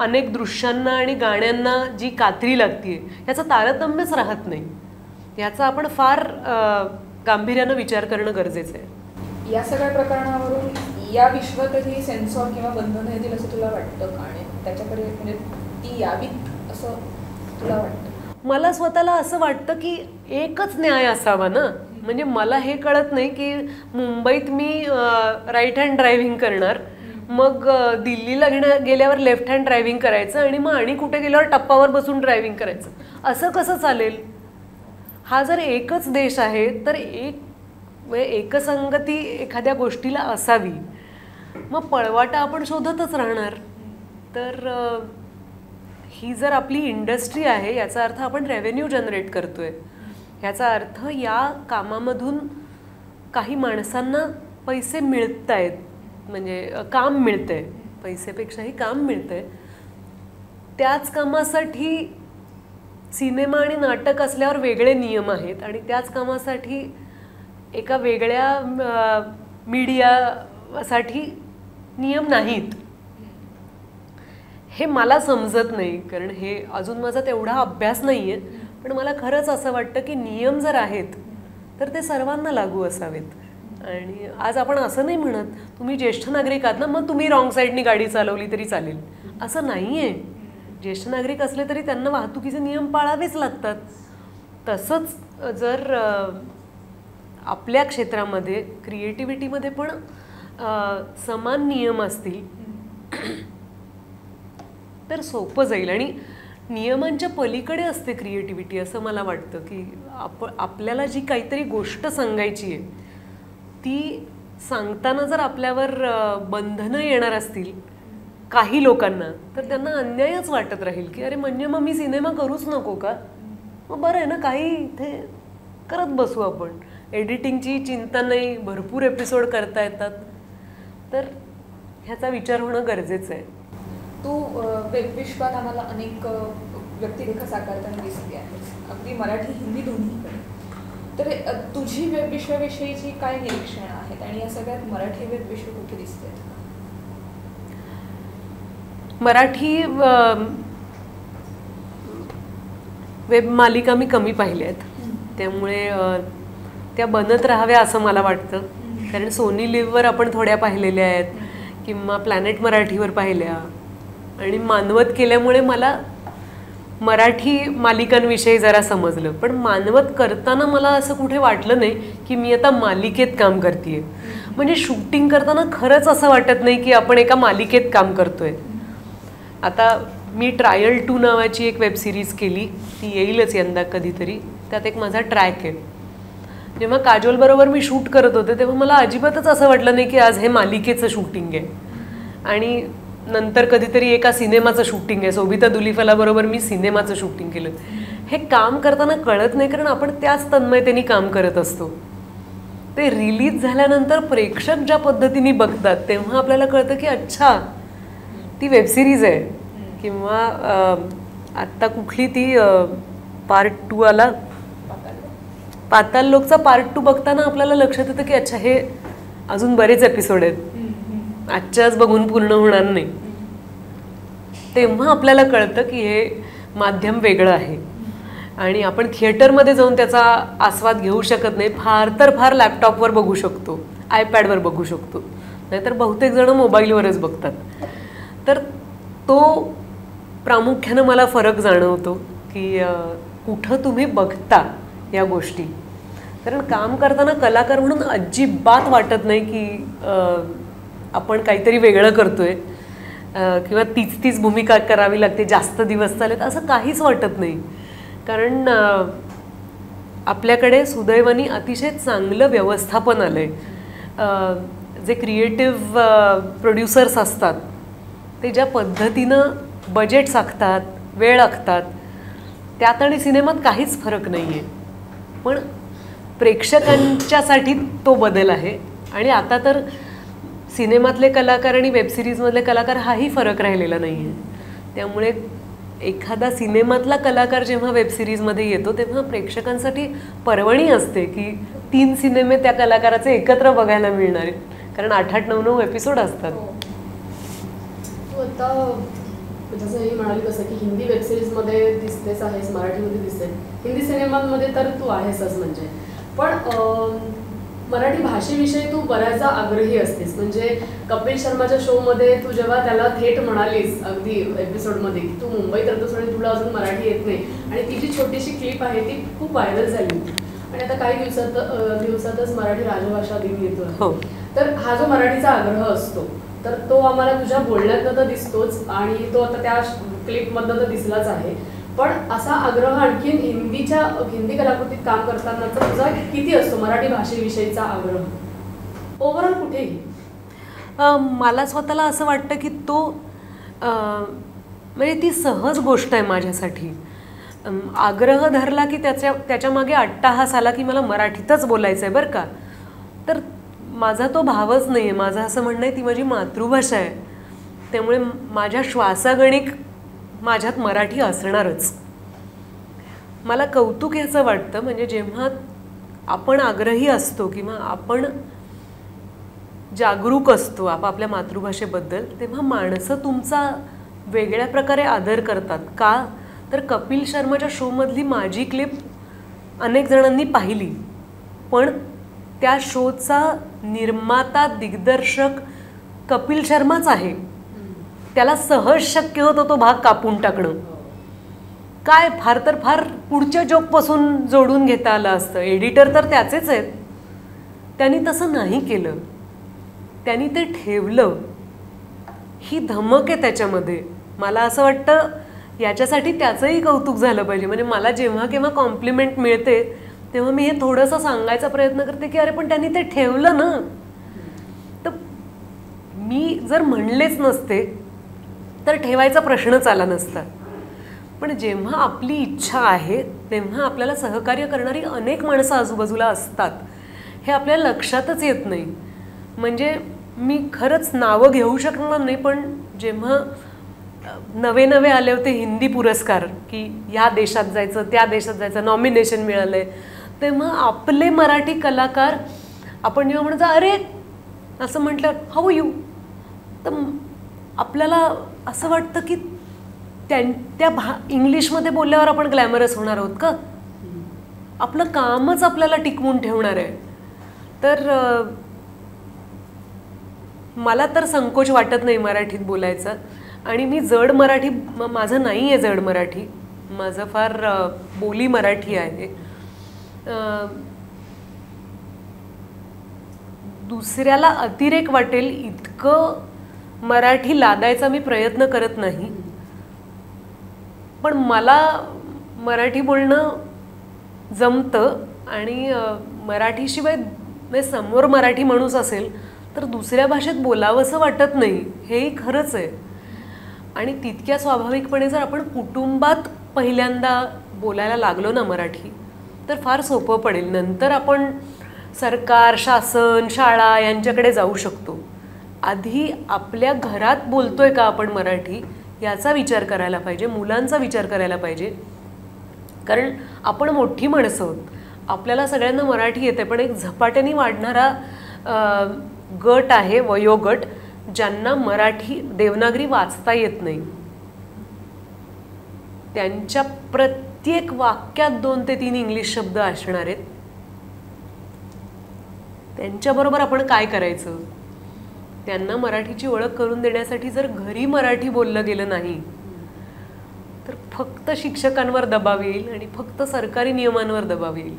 अनेक दृश्यांना आणि गाण्यांना जी कात्री लागते ह्याचं तारतम्यच राहत नाही. ह्याचा आपण फार गांभीर्यानं विचार करणं गरजेचं आहे. या सगळ्या प्रकरणावरून या विश्वातही सेन्सॉर किंवा बंधनं येतील असं तुला वाटतं का? आणि त्याच्याकडे म्हणजे ती यावीत असं तुला वाटतं? मला स्वतःला असं वाटतं की एकच न्याय असावा ना. म्हणजे मला हे कळत नाही की मुंबईत मी राईट हँड ड्रायव्हिंग करणार, मग दिल्लीला गेल्यावर लेफ्ट हँड ड्रायव्हिंग करायचं आणि मग आणि कुठे गेल्यावर टप्पावर बसून ड्रायव्हिंग करायचं. असं कसं चालेल? हा जर एकच देश आहे तर एकसंगती एखाद्या गोष्टीला असावी. मग पळवाटा आपण शोधतच राहणार. तर ही जर आपली इंडस्ट्री आहे याचा अर्थ आपण रेव्हेन्यू जनरेट करतोय, ह्याचा अर्थ या कामामधून काही माणसांना पैसे मिळत आहेत, म्हणजे काम मिळतंय, पैसेपेक्षाही काम मिळतंय. त्याच कामासाठी सिनेमा आणि नाटक असल्यावर वेगळे नियम आहेत आणि त्याच कामासाठी एका वेगळ्या मीडियासाठी नियम नाहीत. हे मला समजत नाही कारण हे अजून माझा तेवढा अभ्यास नाही आहे. पण मला खरंच असं वाटतं की नियम जर आहेत तर ते सर्वांना लागू असावेत. आणि आज आपण असं नाही म्हणत तुम्ही ज्येष्ठ नागरिक आहात ना मग तुम्ही रॉंग साईडनी गाडी चालवली तरी चालेल, असं नाही आहे. ज्येष्ठ नागरिक असले तरी त्यांना वाहतुकीचे नियम पाळावेच लागतात. तसंच जर आपल्या क्षेत्रामध्ये क्रिएटिव्हिटीमध्ये पण समान नियम असतील तर सोपं जाईल. आणि नियमांच्या पलीकडे असते क्रिएटिव्हिटी असं मला वाटतं की आपल्याला जी काहीतरी गोष्ट सांगायची आहे ती सांगताना जर आपल्यावर बंधनं येणार असतील काही लोकांना तर त्यांना अन्यायच वाटत राहील की अरे म्हणजे मग मी सिनेमा करूच नको का? मग बरं आहे ना, काही इथे करत बसू आपण. एडिटिंगची चिंता नाही, भरपूर एपिसोड करता येतात. तर ह्याचा विचार होणं गरजेचं आहे. तू वेबविश्वात आम्हाला अनेक व्यक्तिरेखा साकारताना दिसते आहे, अगदी मराठी हिंदी दोन्हीकडे. तर तुझी वेबविश्वाविषयीची काय निरीक्षणं आहेत आणि या सगळ्यात मराठी वेबविश्व कुठे दिसते? मराठी वेब मालिका मी कमी पाहिल्या आहेत, त्यामुळे त्या बनत राहाव्या असं मला वाटतं. कारण सोनी लिव्हवर आपण थोड्या पाहिलेल्या आहेत किंवा प्लॅनेट मराठीवर पाहिल्या आणि मानवत केल्यामुळे मला मराठी मालिकांविषयी जरा समजलं. पण मानवत करताना मला असं कुठे वाटलं नाही की मी आता मालिकेत काम करते आहे. म्हणजे शूटिंग करताना खरंच असं वाटत नाही की आपण एका मालिकेत काम करतोय. आता मी ट्रायल 2 नावाची एक वेब सिरीज केली, ती येईलच यंदा कधीतरी. त्यात एक माझा ट्रॅक आहे. जेव्हा काजोलबरोबर मी शूट करत होते तेव्हा मला अजिबातच असं वाटलं नाही की आज हे मालिकेचं शूटिंग आहे. आणि नंतर कधीतरी एका सिनेमाचं शूटिंग आहे, सोबिता दुलिफालाबरोबर मी सिनेमाचं शूटिंग केलं. हे काम करताना कळत नाही, कारण आपण त्याच तन्मयतेने काम करत असतो. ते रिलीज झाल्यानंतर प्रेक्षक ज्या पद्धतीने बघतात तेव्हा आपल्याला कळतं की अच्छा ती वेबसिरीज आहे. किंवा आत्ता कुठली ती पार्ट 2 आला, पाताल लोकचा पार्ट 2 बघताना आपल्याला लक्षात येतं की अच्छा हे अजून बरेच एपिसोड आहेत, आजच्याच बघून पूर्ण होणार नाही. तेव्हा आपल्याला कळतं की हे माध्यम वेगळं आहे आणि आपण थिएटरमध्ये जाऊन त्याचा आस्वाद घेऊ शकत नाही. फार तर फार लॅपटॉपवर बघू शकतो, आयपॅडवर बघू शकतो, नाहीतर बहुतेक जण मोबाईलवरच बघतात. तर तो प्रामुख्यानं मला फरक जाणवतो की कुठं तुम्ही बघता या गोष्टी. कारण काम करताना कलाकार म्हणून अजिबात वाटत नाही की आपण काहीतरी वेगळं करतोय किंवा तीच भूमिका करावी लागते, जास्त दिवस चालेल असं काहीच वाटत नाही. कारण आपल्याकडे सुदैवाने अतिशय चांगलं व्यवस्थापन आलं आहे. जे क्रिएटिव्ह प्रोड्युसर्स असतात ते ज्या पद्धतीनं बजेट्स आखतात, वेळ आखतात, त्यात आणि सिनेमात काहीच फरक नाही आहे. पण प्रेक्षकांच्यासाठी तो बदल आहे. आणि आता तर सिनेमातले कलाकार आणि वेबसिरीजमधले कलाकार हाही फरक राहिलेला नाही आहे. त्यामुळे एखादा सिनेमातला कलाकार जेव्हा वेबसिरीजमध्ये येतो तेव्हा प्रेक्षकांसाठी पर्वणी असते की 3 सिनेमे त्या कलाकाराचे एकत्र बघायला मिळणार आहेत, कारण 8-8, 9-9 एपिसोड असतात. तू आता जसं हे म्हणाली तसं की हिंदी वेबसिरीजमध्ये दिसतेच आहेस, मराठीमध्ये दिसते, हिंदी सिनेमांमध्ये तर तू आहेसच. म्हणजे पण मराठी भाषेविषयी तू बऱ्याचदा आग्रही असतेस. म्हणजे कपिल शर्माच्या शोमध्ये तू जेव्हा त्याला थेट म्हणालीस अगदी एपिसोडमध्ये की तू मुंबईत राहतोस आणि तुला अजून मराठी येत नाही, आणि ती जी छोटीशी क्लिप आहे ती खूप व्हायरल झाली होती. आणि आता काही दिवसातच मराठी राजभाषा दिन येतो. तर हा जो मराठीचा आग्रह असतो तर तो आम्हाला तुझ्या बोलण्यातनं तर दिसतोच आणि तो आता त्या क्लिपमधनं तर दिसलाच आहे. पण असा आग्रह आणखीन हिंदी कलाकृतीत काम करतानाचा तुझा किती असतो मराठी भाषेविषयीचा आग्रह ओव्हरऑल कुठेही? मला स्वतःला असं वाटतं की तो म्हणजे ती सहज गोष्ट आहे माझ्यासाठी. आग्रह धरला की त्याच्या मागे अट्टाहास आला की मला मराठीतच बोलायचं आहे बरं का, तर माझा तो भावच नाही आहे. माझं असं म्हणणं आहे ती माझी मातृभाषा आहे, त्यामुळे माझ्या श्वासागणिक माझ्यात मराठी असणारच. मला कौतुक ह्याचं वाटतं म्हणजे जेव्हा आपण आग्रही असतो किंवा आपण जागरूक असतो आपापल्या मातृभाषेबद्दल, तेव्हा माणसं तुमचा वेगळ्या प्रकारे आदर करतात. का तर कपिल शर्माच्या शोमधली माझी क्लिप अनेक जणांनी पाहिली, पण त्या शोचा निर्माता दिग्दर्शक कपिल शर्माच आहे. त्याला सहज शक्य होतं तो भाग कापून टाकणं. काय फार तर फार पुढच्या जोकपासून जोडून घेता आलं असतं. एडिटर तर त्याचेच आहेत. त्यांनी तसं नाही केलं, त्यांनी ते ठेवलं. ही धमक आहे त्याच्यामध्ये. मला असं वाटतं याच्यासाठी त्याचंही कौतुक झालं पाहिजे. म्हणजे मला जेव्हा केव्हा कॉम्प्लिमेंट मिळते तेव्हा मी हे थोडंसं सांगायचा प्रयत्न करते की अरे पण त्यांनी ते ठेवलं ना. तर मी जर म्हणलेच नसते तर ठेवायचा प्रश्नच आला नसता. पण जेव्हा आपली इच्छा आहे तेव्हा आपल्याला सहकार्य करणारी अनेक माणसं आजूबाजूला असतात, हे आपल्याला लक्षातच येत नाही. म्हणजे मी खरंच नावं घेऊ शकणार नाही, पण जेव्हा नवे आले होते हिंदी पुरस्कार की ह्या देशात जायचं त्या देशात जायचं, नॉमिनेशन मिळालं आहे, तेव्हा आपले मराठी कलाकार आपण जेव्हा म्हणतो अरे असं म्हटलं हाऊ यू, तर आपल्याला असं वाटतं की इंग्लिशमध्ये बोलल्यावर आपण ग्लॅमरस होणार आहोत का? आपलं कामच आपल्याला टिकवून ठेवणार आहे. तर मला तर संकोच वाटत नाही मराठीत बोलायचा. आणि मी जड मराठी माझं नाही आहे. जड मराठी माझं फार बोली मराठी आहे. दुसऱ्याला अतिरेक वाटेल इतकं मराठी लादायचा मी प्रयत्न करत नाही, पण मला मराठी बोलणं जमतं आणि मराठीशिवाय म्हणजे समोर मराठी माणूस असेल तर दुसऱ्या भाषेत बोलावंसं वाटत नाही, हेही खरंच आहे. आणि तितक्या स्वाभाविकपणे जर आपण कुटुंबात पहिल्यांदा बोलायला लागलो ना मराठी तर फार सोपं पडेल. नंतर आपण सरकार, शासन, शाळा यांच्याकडे जाऊ शकतो. आधी आपल्या घरात बोलतोय का आपण मराठी याचा विचार करायला पाहिजे, मुलांचा विचार करायला पाहिजे. कारण आपण मोठी माणसं आहोत, आपल्याला सगळ्यांना मराठी येते, पण एक झपाट्याने वाढणारा गट आहे, वयोगट, ज्यांना मराठी देवनागरी वाचता येत नाही. त्यांच्या प्रत्येक वाक्यात 2 ते 3 इंग्लिश शब्द असणार आहेत. त्यांच्याबरोबर आपण काय करायचं? त्यांना मराठीची ओळख करून देण्यासाठी जर घरी मराठी बोललं गेलं नाही तर फक्त शिक्षकांवर दबाव येईल आणि फक्त सरकारी नियमांवर दबाव येईल.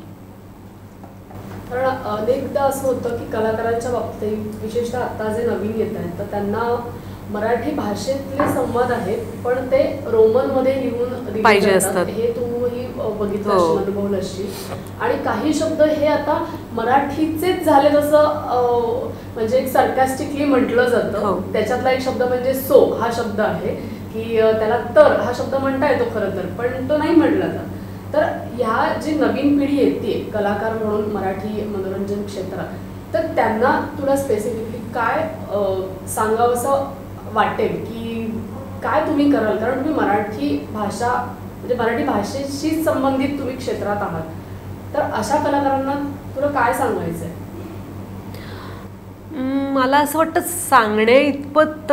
कारण अनेकदा असं होतं की कलाकारांच्या बाबतीत, विशेषतः आता जे नवीन येत आहेत, तर त्यांना मराठी भाषेतले संवाद आहेत पण ते रोमनमध्ये लिहून पाहिजे असतात. हे तुम्ही बघितलं असेल, अनुभवलं असेल. आणि काही शब्द हे आता मराठीचेच झाले, जसं म्हणजे एक सरकास्टिकली म्हटलं जातं. त्याच्यातला एक शब्द म्हणजे सो हा शब्द आहे की त्याला तर हा शब्द म्हणता येतो खरं तर, पण तो नाही म्हटला जात. तर ह्या जी नवीन पिढी येते कलाकार म्हणून मराठी मनोरंजन क्षेत्रात, तर त्यांना तुला स्पेसिफिकली काय सांगावंसं वाटेल की काय तुम्ही कराल? कारण तुम्ही मराठी भाषा म्हणजे मराठी भाषेशी संबंधित तुम्ही क्षेत्रात आहात, तर अशा कलाकारांना तुला काय सांगायचं आहे? मला असं वाटतं सांगण्या इतपत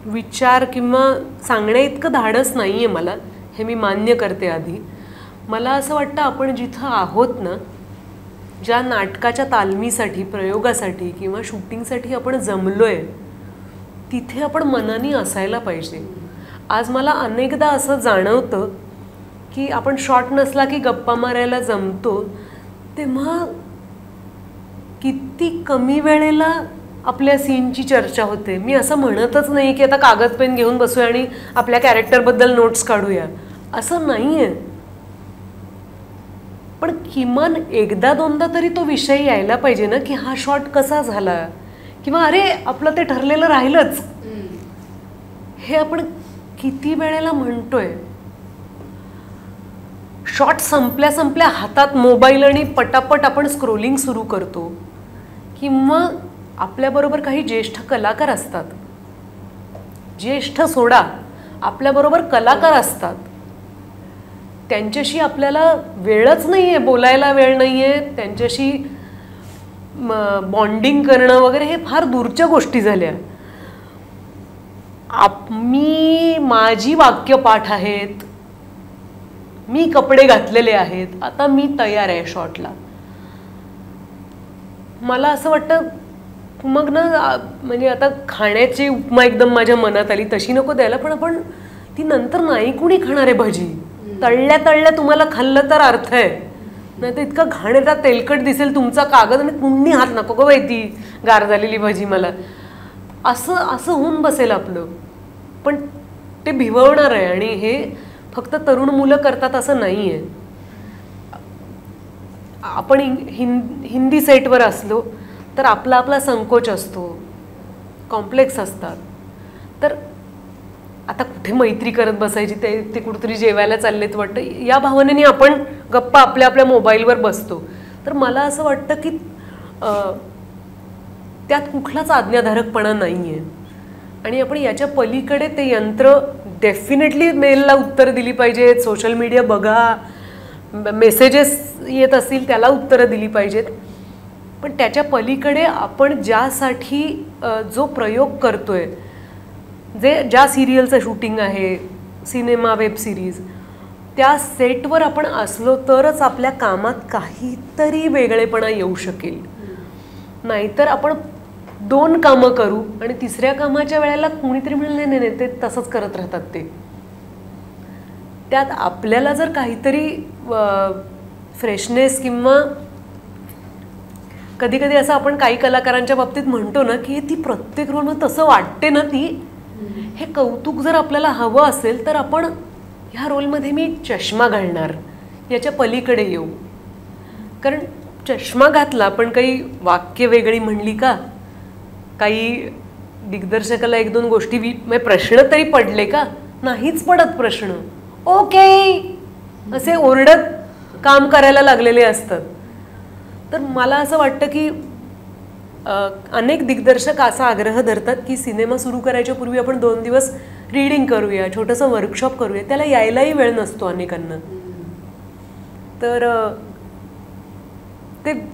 विचार किंवा सांगण्या इतकं धाडस नाही आहे मला, हे मी मान्य करते. आधी मला असं वाटतं आपण जिथं आहोत ना, ज्या नाटकाच्या तालमीसाठी, प्रयोगासाठी किंवा शूटिंगसाठी आपण जमलो आहे तिथे आपण मनाने असायला पाहिजे. आज मला अनेकदा असं जाणवतं की आपण शॉट नसला की गप्पा मारायला जमतो, तेव्हा किती कमी वेळेला आपल्या सीनची चर्चा होते. मी असं म्हणतच नाही की आता कागद पेन घेऊन बसूया आणि आपल्या कॅरेक्टरबद्दल नोट्स काढूया, असं नाही आहे. पण किमान एकदा दोनदा तरी तो विषय यायला पाहिजे ना की हा शॉट कसा झाला, किंवा अरे आपलं ते ठरलेलं राहिलंच, हे आपण किती वेळेला म्हणतोय. शॉट संपल्या संपल्या हातात मोबाईल आणि पटापट आपण स्क्रोलिंग सुरू करतो. किंवा आपल्याबरोबर काही ज्येष्ठ कलाकार असतात, ज्येष्ठ सोडा, आपल्याबरोबर कलाकार असतात, त्यांच्याशी आपल्याला वेळच नाही आहे, बोलायला वेळ नाही आहे, त्यांच्याशी बॉन्डिंग करणं वगैरे हे फार दूरच्या गोष्टी झाल्या. माझी वाक्य पाठ आहेत, मी कपडे घातलेले आहेत, आता मी तयार आहे शॉटला. मला असं वाटतं मग ना, म्हणजे आता खाण्याची उपमा एकदम माझ्या मनात आली, तशी नको द्यायला, पण आपण ती नंतर नाही कुणी खाणार आहे भजी, तळल्या तळल्या तुम्हाला खाल्लं तर अर्थ आहे, नाही तर इतकं घाणेरडा तेलकट दिसेल तुमचा कागद आणि कुणी हात नको गं बाई ती गार झालेली भजी मला, असं असं होऊन बसेल आपलं. पण ते भिववणार आहे आणि हे फक्त तरुण मुलं करतात असं नाही आहे. आपण हिंदी सेटवर असलो तर आपला आपला संकोच असतो, कॉम्प्लेक्स असतात. तर आता कुठे मैत्री करत बसायची, ते कुठेतरी जेवायला चाललेत वाटतं, या भावनेने आपण गप्पा आपल्या आपल्या मोबाईलवर बसतो. तर मला असं वाटतं की त्यात कुठलाच आज्ञाधारकपणा नाही आहे. आणि आपण याच्या पलीकडे ते यंत्र डेफिनेटली मेलला उत्तर दिली पाहिजेत, सोशल मीडिया बघा, मेसेजेस येत असतील त्याला उत्तरं दिली पाहिजेत. पण त्याच्या पलीकडे आपण ज्यासाठी जो प्रयोग करतोय, ज्या सिरियलचं शूटिंग आहे, सिनेमा, वेब सिरीज, त्या सेटवर आपण असलो तरच आपल्या कामात काहीतरी वेगळेपणा येऊ शकेल. नाहीतर आपण 2 कामं करू आणि तिसऱ्या कामाच्या वेळेला कोणीतरी म्हणलं नाही नाही ते तसंच करत राहतात. ते त्यात आपल्याला जर काहीतरी फ्रेशनेस किंवा कधी कधी असं आपण काही कलाकारांच्या बाबतीत म्हणतो ना की ती प्रत्येक रोलमध्ये तसं वाटते ना ती, हे कौतुक जर आपल्याला हवं असेल तर आपण ह्या रोलमध्ये मी चष्मा घालणार याच्या पलीकडे येऊ. कारण चष्मा घातला पण काही वाक्य वेगळी म्हणली का, काही दिग्दर्शकाला 1-2 गोष्टी प्रश्न तरी पडले का, नाहीच पडत प्रश्न. ओके असे ओरडत काम करायला लागलेले असतात. तर मला असं वाटतं की अनेक दिग्दर्शक असा आग्रह धरतात की सिनेमा सुरू करायच्या पूर्वी आपण 2 दिवस रीडिंग करूया, छोटंसं वर्कशॉप करूया. त्याला यायलाही वेळ नसतो अनेकांना. तर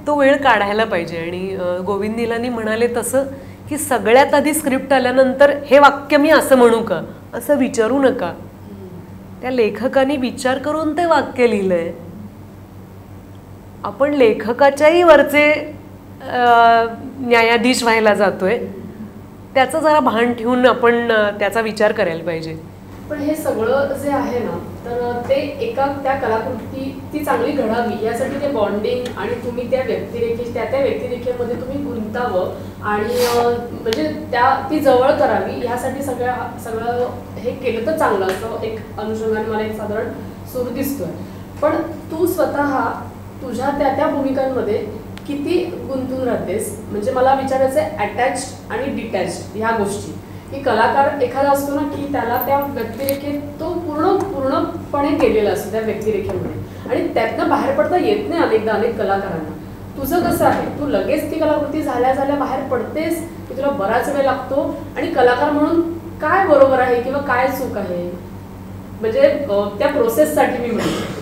तो वेळ काढायला पाहिजे. आणि गोविंद निलानी म्हणाले तसं की सगळ्यात आधी स्क्रिप्ट आल्यानंतर हे वाक्य मी असं म्हणू का असं विचारू नका. त्या लेखकाने विचार करून ते वाक्य लिहिलंय. आपण लेखकाच्याही वरचे न्यायाधीश व्हायला जातोय, त्याचं जरा भान ठेवून आपण त्याचा विचार करायला पाहिजे. पण हे सगळं जे आहे ना, तर ते एका त्या कलाकृती ती चांगली घडावी यासाठी ते बॉन्डिंग आणि तुम्ही त्या व्यक्तिरेखेमध्ये तुम्ही गुंतावं आणि म्हणजे ती जवळ करावी यासाठी सगळं हे केलं तर चांगलं असं एक अनुषंगाने मला एक साधारण सूर दिसतोय. पण तू स्वतः तुझ्या त्या भूमिकांमध्ये किती गुंतून राहतेस? म्हणजे मला विचारायचं आहे अटॅच्ड आणि डिटॅच्ड ह्या गोष्टी. की कलाकार एखादा असतो ना की त्याला त्या व्यक्तिरेखेत तो पूर्णपणे गेलेला असतो त्या व्यक्तिरेखेमध्ये आणि त्यातनं बाहेर पडता येत नाही अनेक कलाकारांना. तुझं कसं आहे? तू लगेच ती कलाकृती झाल्या बाहेर पडतेस की तुला बराच वेळ लागतो? आणि कलाकार म्हणून काय बरोबर आहे किंवा काय चूक आहे म्हणजे त्या प्रोसेससाठी मी म्हणते.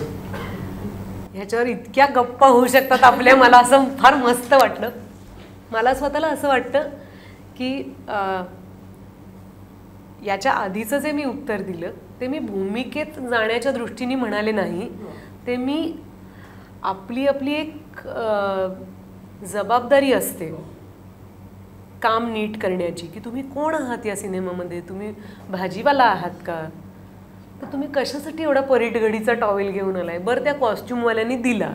ह्याच्यावर इतक्या गप्पा होऊ शकतात आपल्या. मला असं फार मस्त वाटलं. मला स्वतःला असं वाटतं की याच्या आधीचं जे मी उत्तर दिलं ते मी भूमिकेत जाण्याच्या दृष्टीने म्हणाले नाही. ते मी आपली एक जबाबदारी असते काम नीट करण्याची की तुम्ही कोण आहात या सिनेमामध्ये. तुम्ही भाजीवाला आहात का? तर तुम्ही कशासाठी एवढा परीटगडीचा टॉवेल घेऊन आलाय? बरं त्या कॉस्ट्युमवाल्यांनी दिला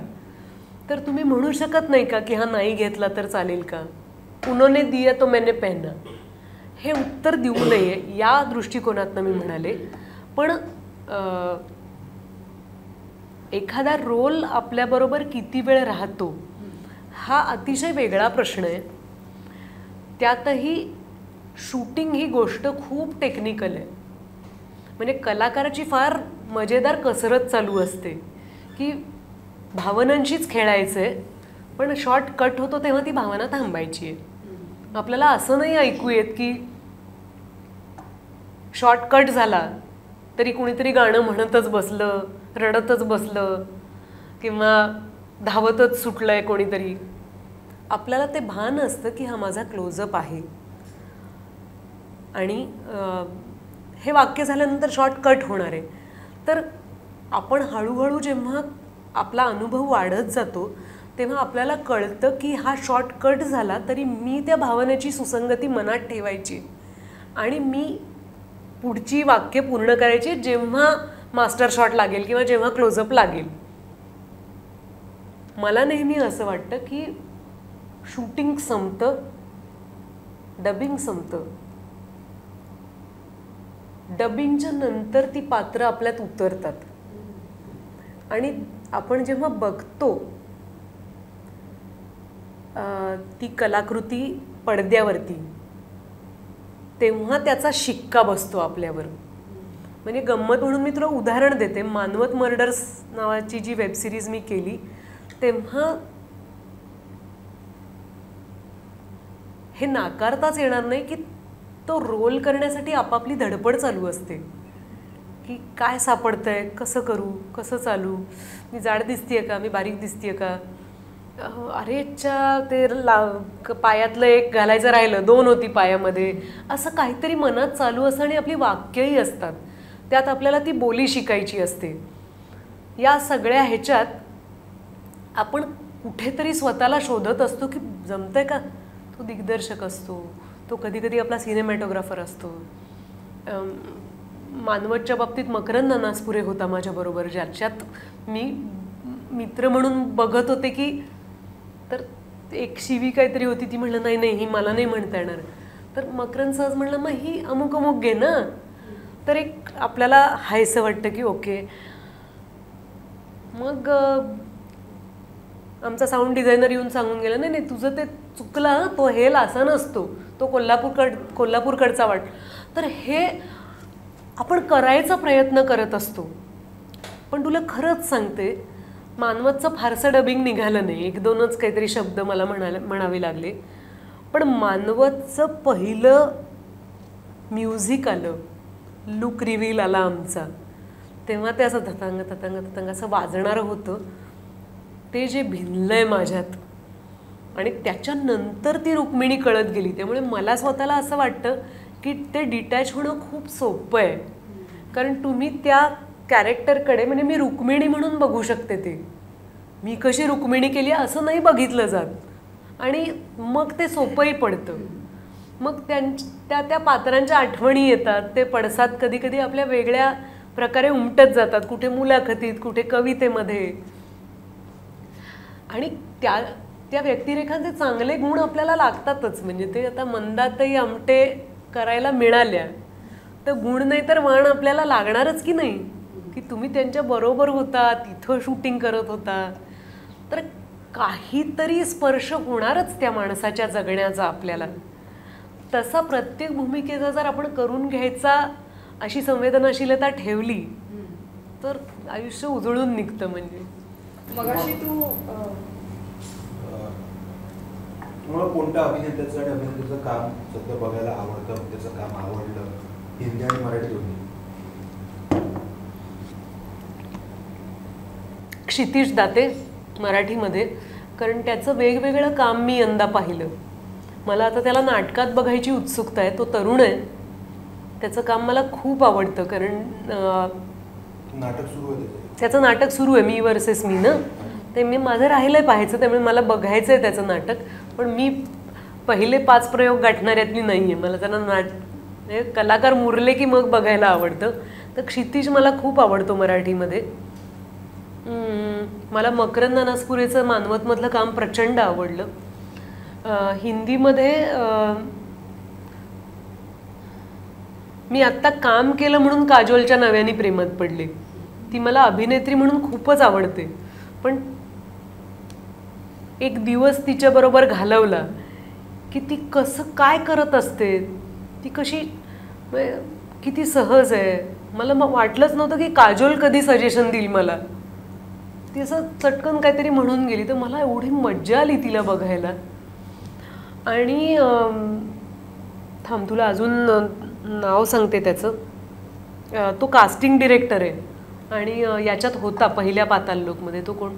तर तुम्ही म्हणू शकत नाही का की हा नाही घेतला तर चालेल का? उन्होंने दिया तो मैंने पहना. हे उत्तर देऊ नये या दृष्टिकोनातनं मी म्हणाले. पण एखादा रोल आपल्याबरोबर किती वेळ राहतो हा अतिशय वेगळा प्रश्न आहे. त्यातही शूटिंग ही गोष्ट खूप टेक्निकल आहे. म्हणजे कलाकाराची फार मजेदार कसरत चालू असते की भावनांशीच खेळायचं आहे पण शॉर्ट कट होतो तेव्हा ती भावना थांबायची आहे. आपल्याला असं नाही ऐकू येत की शॉर्ट कट झाला तरी कुणीतरी गाणं म्हणतच बसलं, रडतच बसलं किंवा धावतच सुटलंय कोणीतरी. आपल्याला ते भान असतं की हा माझा क्लोजअप आहे आणि हे वाक्य झाल्यानंतर शॉर्ट कट होणार आहे. तर आपण हळूहळू जेव्हा आपला अनुभव वाढत जातो तेव्हा आपल्याला कळतं की हा शॉर्ट कट झाला तरी मी त्या भावनेची सुसंगती मनात ठेवायची आणि मी पुढची वाक्य पूर्ण करायची जेव्हा मास्टर शॉट लागेल किंवा जेव्हा क्लोजअप लागेल. मला नेहमी असं वाटतं की शूटिंग संपतं, डबिंग संपतं, डबिंगच्या नंतर ती पात्र आपल्यात उतरतात आणि आपण जेव्हा बघतो ती कलाकृती पडद्यावरती तेव्हा त्याचा शिक्का बसतो आपल्यावर. म्हणजे गंमत म्हणून मी तुला उदाहरण देते. मानवत मर्डर्स नावाची जी वेबसिरीज मी केली तेव्हा हे नाकारताच येणार नाही की तो रोल करण्यासाठी आपापली धडपड चालू असते की काय सापडतंय, कसं करू, कसं चालू, मी जाड दिसतीये का, मी बारीक दिसतीये का, अरेच्या ते पायातलं एक घालायचं राहिलं, 2 होती पायामध्ये, असं काहीतरी मनात चालू असतं आणि आपली वाक्यही असतात. त्यात आपल्याला ती बोली शिकायची असते. या सगळ्या ह्याच्यात आपण कुठेतरी स्वतःला शोधत असतो की जमतंय का. तो दिग्दर्शक असतो, तो कधी कधी आपला सिनेमॅटोग्राफर असतो. मानवतच्या बाबतीत मकरंद नासपुरे होता माझ्याबरोबर, ज्याच्यात मी मित्र म्हणून बघत होते की, तर एक शिवी काहीतरी होती, ती म्हणलं नाही नाही ही मला नाही म्हणता येणार. तर मकरंद सहज म्हणलं मग ही अमुक अमुक घे ना. तर एक आपल्याला हायसं वाटतं की ओके. मग आमचा साऊंड डिझायनर येऊन सांगून गेला, नाही नाही तुझं ते चुकलं हां, तो हेल असा नसतो, तो कोल्हापूरकडचा वाट. तर हे आपण करायचा प्रयत्न करत असतो. पण तुला खरंच सांगते, मानवतचं फारसं डबिंग निघालं नाही, 1-2च काहीतरी शब्द मला म्हणावे लागले. पण मानवतचं पहिलं म्युझिक आलं, लुक रिव्हील आला आमचा, तेव्हा ते असं धतांग धतांग धतांग असं वाजणारं होतं. ते जे भिनलंय माझ्यात, आणि त्याच्यानंतर ती रुक्मिणी कळत गेली. त्यामुळे मला स्वतःला असं वाटतं की ते डिटॅच होणं खूप सोपं आहे. कारण तुम्ही त्या कॅरेक्टरकडे, म्हणजे मी रुक्मिणी म्हणून बघू शकते, ते मी कशी रुक्मिणी केली असं नाही बघितलं जात. आणि मग ते सोपंही पडतं. मग त्या पात्रांच्या आठवणी येतात, ते पडसाद कधी कधी आपल्या वेगळ्या प्रकारे उमटत जातात, कुठे मुलाखतीत, कुठे कवितेमध्ये. आणि त्या व्यक्तिरेखांचे चांगले गुण आपल्याला लागतातच. म्हणजे ते आता मंदातही आमटे करायला मिळाल्या तर गुण नाही तर वाण आपल्याला लागणारच की नाही, की तुम्ही त्यांच्या बरोबर होता, तिथं शूटिंग करत होता, तर काहीतरी स्पर्श होणारच त्या माणसाच्या जगण्याचा आपल्याला. तसा प्रत्येक भूमिकेचा जर आपण करून घ्यायचा अशी संवेदनशीलता ठेवली तर आयुष्य उजळून निघतं. म्हणजे मगाशी तू तुम्हाला कोणत्या अभिनेत्याचं आणि अभिनेत्याचं काम सध्या बघायला आवडतं, त्याचं काम आवडलं, हिंदी आणि मराठी दोन्ही? क्षितिज दाते मराठीमध्ये, कारण त्याचं वेगवेगळं काम मी यंदा पाहिलं. मला आता त्याला नाटकात बघायची उत्सुकता आहे. तो तरुण आहे, त्याचं काम मला खूप आवडतं. कारण नाटक सुरू आहे त्याचं नाटक सुरू आहे, मी वर्सेस मी ना, ते माझं राहिलं आहे पाहायचं, त्यामुळे मला बघायचं आहे त्याचं नाटक. पण मी पहिले 5 प्रयोग गाठणाऱ्यातली नाही आहे. मला त्यांना कलाकार मुरले की मग बघायला आवडतं. तर क्षितिज मला खूप आवडतो मराठीमध्ये. मला मकरंद अनासपुरेचं मानवतमधलं काम प्रचंड आवडलं. हिंदीमध्ये मी आत्ता काम केलं म्हणून काजोलच्या नव्याने प्रेमात पडले. ती मला अभिनेत्री म्हणून खूपच आवडते, पण एक दिवस तिच्याबरोबर घालवला की ती कसं काय करत असते, ती कशी किती सहज आहे. मला वाटलंच नव्हतं की काजोल कधी सजेशन देईल मला. ती असं चटकन काहीतरी म्हणून गेली, तर मला एवढी मज्जा आली तिला बघायला. आणि थांब तुला अजून नाव सांगते त्याचं. तो कास्टिंग डिरेक्टर आहे आणि याच्यात होता पहिल्या पाताल लोकमध्ये. तो कोण?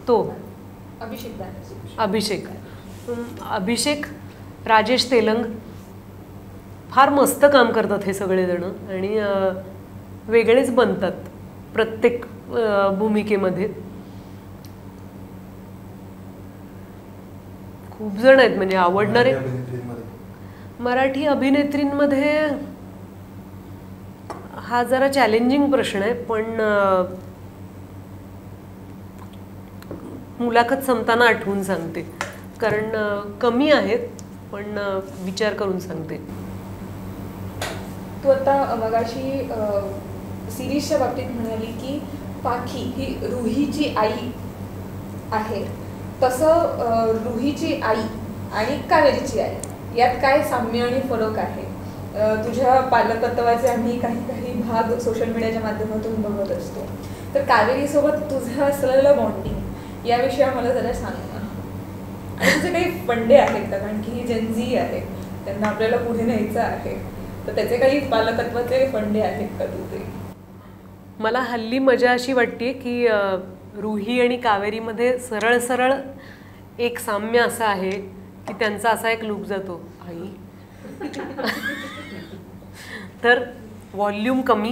तो अभिषेक राजेश तेलंग. फार मस्त काम करतात हे सगळेजण आणि वेगळेच बनतात प्रत्येक भूमिकेमध्ये. खूप जण आहेत म्हणजे आवडणारे. मराठी अभिनेत्रींमध्ये हा जरा चॅलेंजिंग प्रश्न आहे, पण मुलाखत संपताना आठवून सांगते, कारण कमी आहेत पण विचार करून सांगते. तू आता मगाशी सिरीजच्या बाबतीत म्हणाली की पाखी ही रुहीची आई आहे, तसं रुहीची आई आणि कावेरीची आई यात काय साम्य आणि फरक आहे? तुझ्या पालकत्वाचे आम्ही काही भाग सोशल मीडियाच्या माध्यमातून बघत असतो, तर कावेरीसोबत तुझं असलेलं बॉन्डिंग याविषयी आम्हाला जरा सांग ना. आणि तुझे काही फंडे आहेत का? कारण की ही जेनझी आहे, त्यांना आपल्याला पुढे न्यायचं आहे, तर त्याचे काही पालकत्वाचे फंडे आहेत का तुझे? मला हल्ली मजा अशी वाटते की रुही आणि कावेरीमध्ये सरळ सरळ एक साम्य असं आहे की त्यांचा असा एक लूक जातो, आई. तर व्हॉल्यूम कमी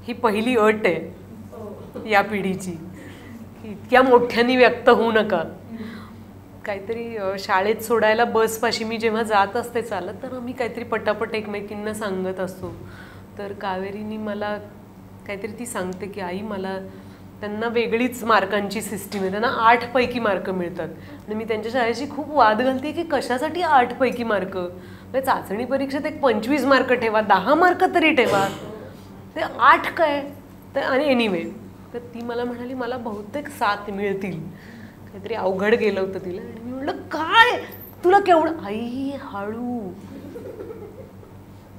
ही पहिली अट आहे या पिढीची. इतक्या मोठ्याने व्यक्त होऊ नका. काहीतरी शाळेत सोडायला बसपाशी मी जेव्हा जात असते चालत, तर आम्ही काहीतरी पटापट एकमेकींना सांगत असतो. तर कावेरीनी मला काहीतरी ती सांगते की आई मला त्यांना वेगळीच मार्कांची सिस्टीम आहे, त्यांना 8 पैकी मार्क मिळतात. आणि मी त्यांच्या शाळेची खूप वाद घालते की कशासाठी 8 पैकी मार्क, म्हणजे चाचणी परीक्षेत एक 25 मार्क ठेवा, 10 मार्क तरी ठेवा, ते 8 काय. तर आणि एनिवे तर ती मला म्हणाली मला बहुतेक 7 मिळतील, काहीतरी अवघड गेलं होतं तिला. आणि मी म्हटलं काय तुला केवढं, आई हळू.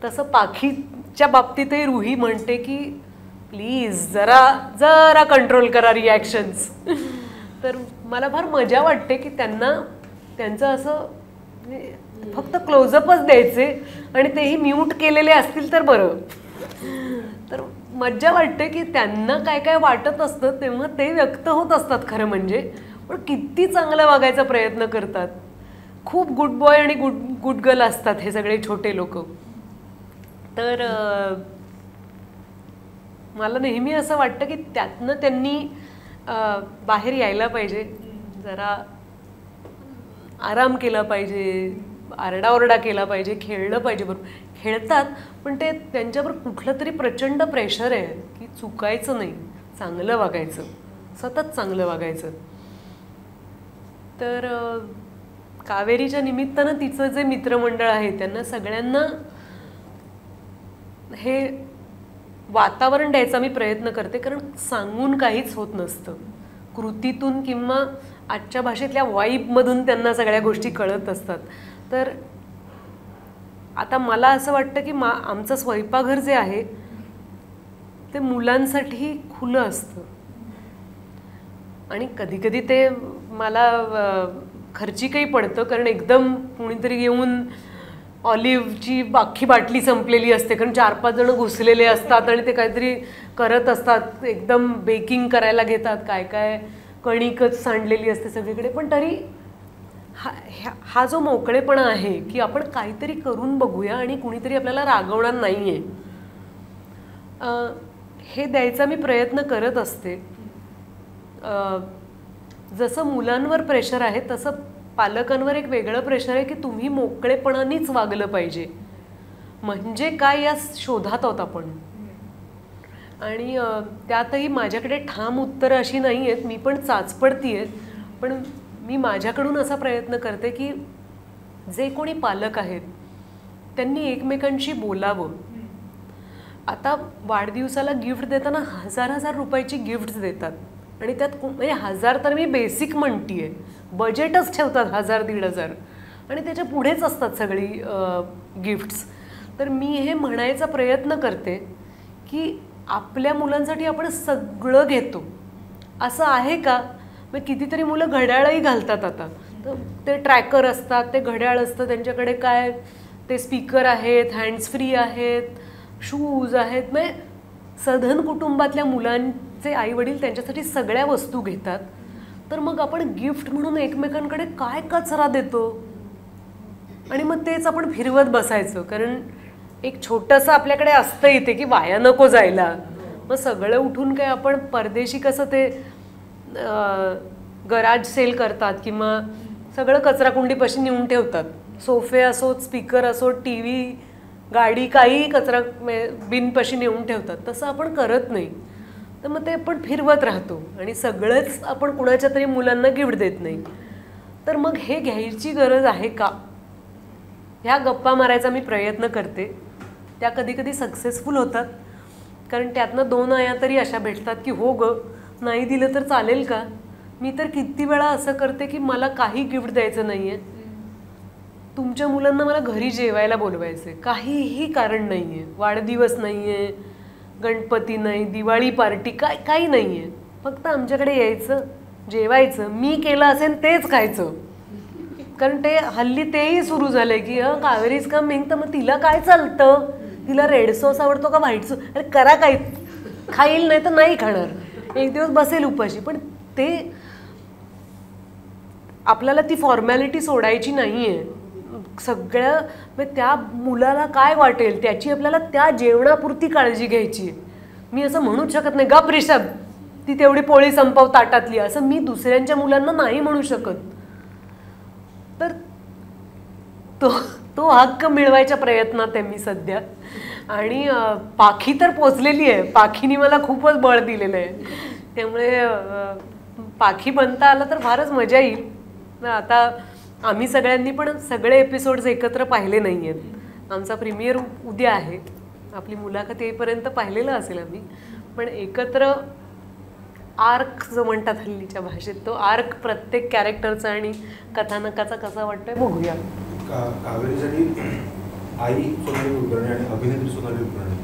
तसं पाखीच्या बाबतीतही रुही म्हणते की प्लीज जरा जरा कंट्रोल करा रिॲक्शन्स. तर मला फार मजा वाटते की त्यांना त्यांचं असं फक्त क्लोजअपच द्यायचे आणि तेही म्यूट केलेले असतील तर बरं. तर मज्जा वाटते की त्यांना काय काय वाटत असतं तेव्हा ते व्यक्त होत असतात खरं म्हणजे, पण किती चांगलं वागायचा प्रयत्न करतात. खूप गुड बॉय आणि गुड गर्ल असतात हे सगळे छोटे लोक. तर मला नेहमी असं वाटतं की त्यातनं त्यांनी बाहेर यायला पाहिजे, जरा आराम केला पाहिजे, आरडाओरडा केला पाहिजे, खेळलं पाहिजे. बरोबर खेळतात पण ते त्यांच्यावर कुठलं तरी प्रचंड प्रेशर आहे की चुकायचं नाही, चांगलं वागायचं, सतत चांगलं वागायचं. तर कावेरीच्या निमित्तानं तिचं जे मित्रमंडळ आहे त्यांना सगळ्यांना हे वातावरण द्यायचा मी प्रयत्न करते, कारण सांगून काहीच होत नसतं, कृतीतून किंवा आजच्या भाषेतल्या वाईबमधून त्यांना सगळ्या गोष्टी कळत असतात. तर आता मला असं वाटतं की आमचं स्वयंपाकघर जे आहे ते मुलांसाठी खुलं असतं आणि कधीकधी ते मला खर्चिकही पडतं, कारण एकदम कुणीतरी येऊन ऑलिव्हची अख्खी बाटली संपलेली असते, कारण 4-5 जण घुसलेले असतात आणि ते काहीतरी करत असतात, एकदम बेकिंग करायला घेतात, काय काय कणिकच सांडलेली असते सगळीकडे. पण तरी हा जो मोकळेपणा आहे की आपण काहीतरी करून बघूया आणि कुणीतरी आपल्याला रागवणार नाही आहे, हे द्यायचा मी प्रयत्न करत असते. जसं मुलांवर प्रेशर आहे तसं पालकांवर एक वेगळं प्रेशर आहे की तुम्ही मोकळेपणानेच वागलं पाहिजे. म्हणजे काय या शोधात आहोत आपण. आणि त्यातही माझ्याकडे ठाम उत्तरं अशी नाही आहेत, मी पण चाचपडती आहे. पण मी माझ्याकडून असा प्रयत्न करते की जे कोणी पालक आहेत त्यांनी एकमेकांशी बोलावं. आता वाढदिवसाला गिफ्ट देताना 1000 रुपयाची गिफ्ट्स देतात आणि त्यात म्हणजे 1000 तर मी बेसिक म्हणते आहे, बजेटच ठेवतात 1000-1500 आणि त्याच्या पुढेच असतात सगळी गिफ्ट्स. तर मी हे म्हणायचा प्रयत्न करते की आपल्या मुलांसाठी आपण सगळं घेतो असं आहे का. मग कितीतरी मुलं घड्याळही घालतात आता, तर ते ट्रॅकर असतात, ते घड्याळ असतं त्यांच्याकडे, काय ते स्पीकर आहेत, हँड्स फ्री आहेत, शूज आहेत. म्हणजे सधन कुटुंबातल्या मुलांचे आईवडील त्यांच्यासाठी सगळ्या वस्तू घेतात. तर मग आपण गिफ्ट म्हणून एकमेकांकडे काय कचरा देतो आणि मग तेच आपण फिरवत बसायचं. कारण एक छोटंसं आपल्याकडे असतं इथे की वाया नको जायला. मग सगळं उठून काय आपण परदेशी कसं ते गराज सेल करतात किंवा सगळं कचराकुंडीपाशी नेऊन ठेवतात, सोफे असोत, स्पीकर असोत, TV, गाडी, काही कचरा बिनपाशी नेऊन ठेवतात. तसं आपण करत नाही. तर मग ते आपण फिरवत राहतो आणि सगळंच आपण कुणाच्या तरी मुलांना गिफ्ट देत नाही. तर मग हे घ्यायची गरज आहे का, ह्या गप्पा मारायचा मी प्रयत्न करते. त्या कधी कधी सक्सेसफुल होतात, कारण त्यातनं 2 आया तरी अशा भेटतात की हो ग, नाही दिलं तर चालेल का. मी तर किती वेळा असं करते की मला काही गिफ्ट द्यायचं नाही आहे, तुमच्या मुलांना मला घरी जेवायला बोलवायचं आहे, काहीही कारण नाही आहे, वाढदिवस नाही आहे, गणपती नाही, दिवाळी पार्टी, काही नाही आहे, फक्त आमच्याकडे यायचं, जेवायचं, मी केलं असेल तेच खायचं. कारण ते हल्ली तेही सुरू झालं आहे की कावेरीज का मेंग, तर मग तिला काय चालतं, तिला रेड सॉस आवडतो का व्हाईट सॉस, अरे करा काय, खाईल नाही तर नाही खाणार, एक दिवस बसेल उपाशी. पण ते आपल्याला ती फॉर्मॅलिटी सोडायची नाही आहे. सगळं त्या मुलाला काय वाटेल त्याची आपल्याला त्या जेवणापुरती काळजी घ्यायची आहे. मी असं म्हणूच शकत नाही गप रिषभ ती तेवढी पोळी संपव ताटातली, असं मी दुसऱ्यांच्या मुलांना नाही म्हणू शकत. तर तो हक्क मिळवायच्या प्रयत्नात आहे मी सध्या. आणि पाखी तर पोचलेली आहे, पाखीने मला खूपच बळ दिलेलं आहे त्यामुळे पाखी बनता आलं तर फारच मजा येईल. आता आम्ही सगळ्यांनी पण सगळे एपिसोड्स एकत्र पाहिले नाही आहेत. आमचा प्रीमियर उद्या आहे. आपली मुलाखत येईपर्यंत पाहिलेलं असेल आम्ही, पण एकत्र आर्क जो म्हणतात हल्लीच्या भाषेत, तो आर्क प्रत्येक कॅरेक्टरचा आणि कथानकाचा कसा वाटतोय बघूया. कावेरीसाठी आई सोनाली कुलकर्णी आणि अभिनेत्री सोनाली कुलकर्णी.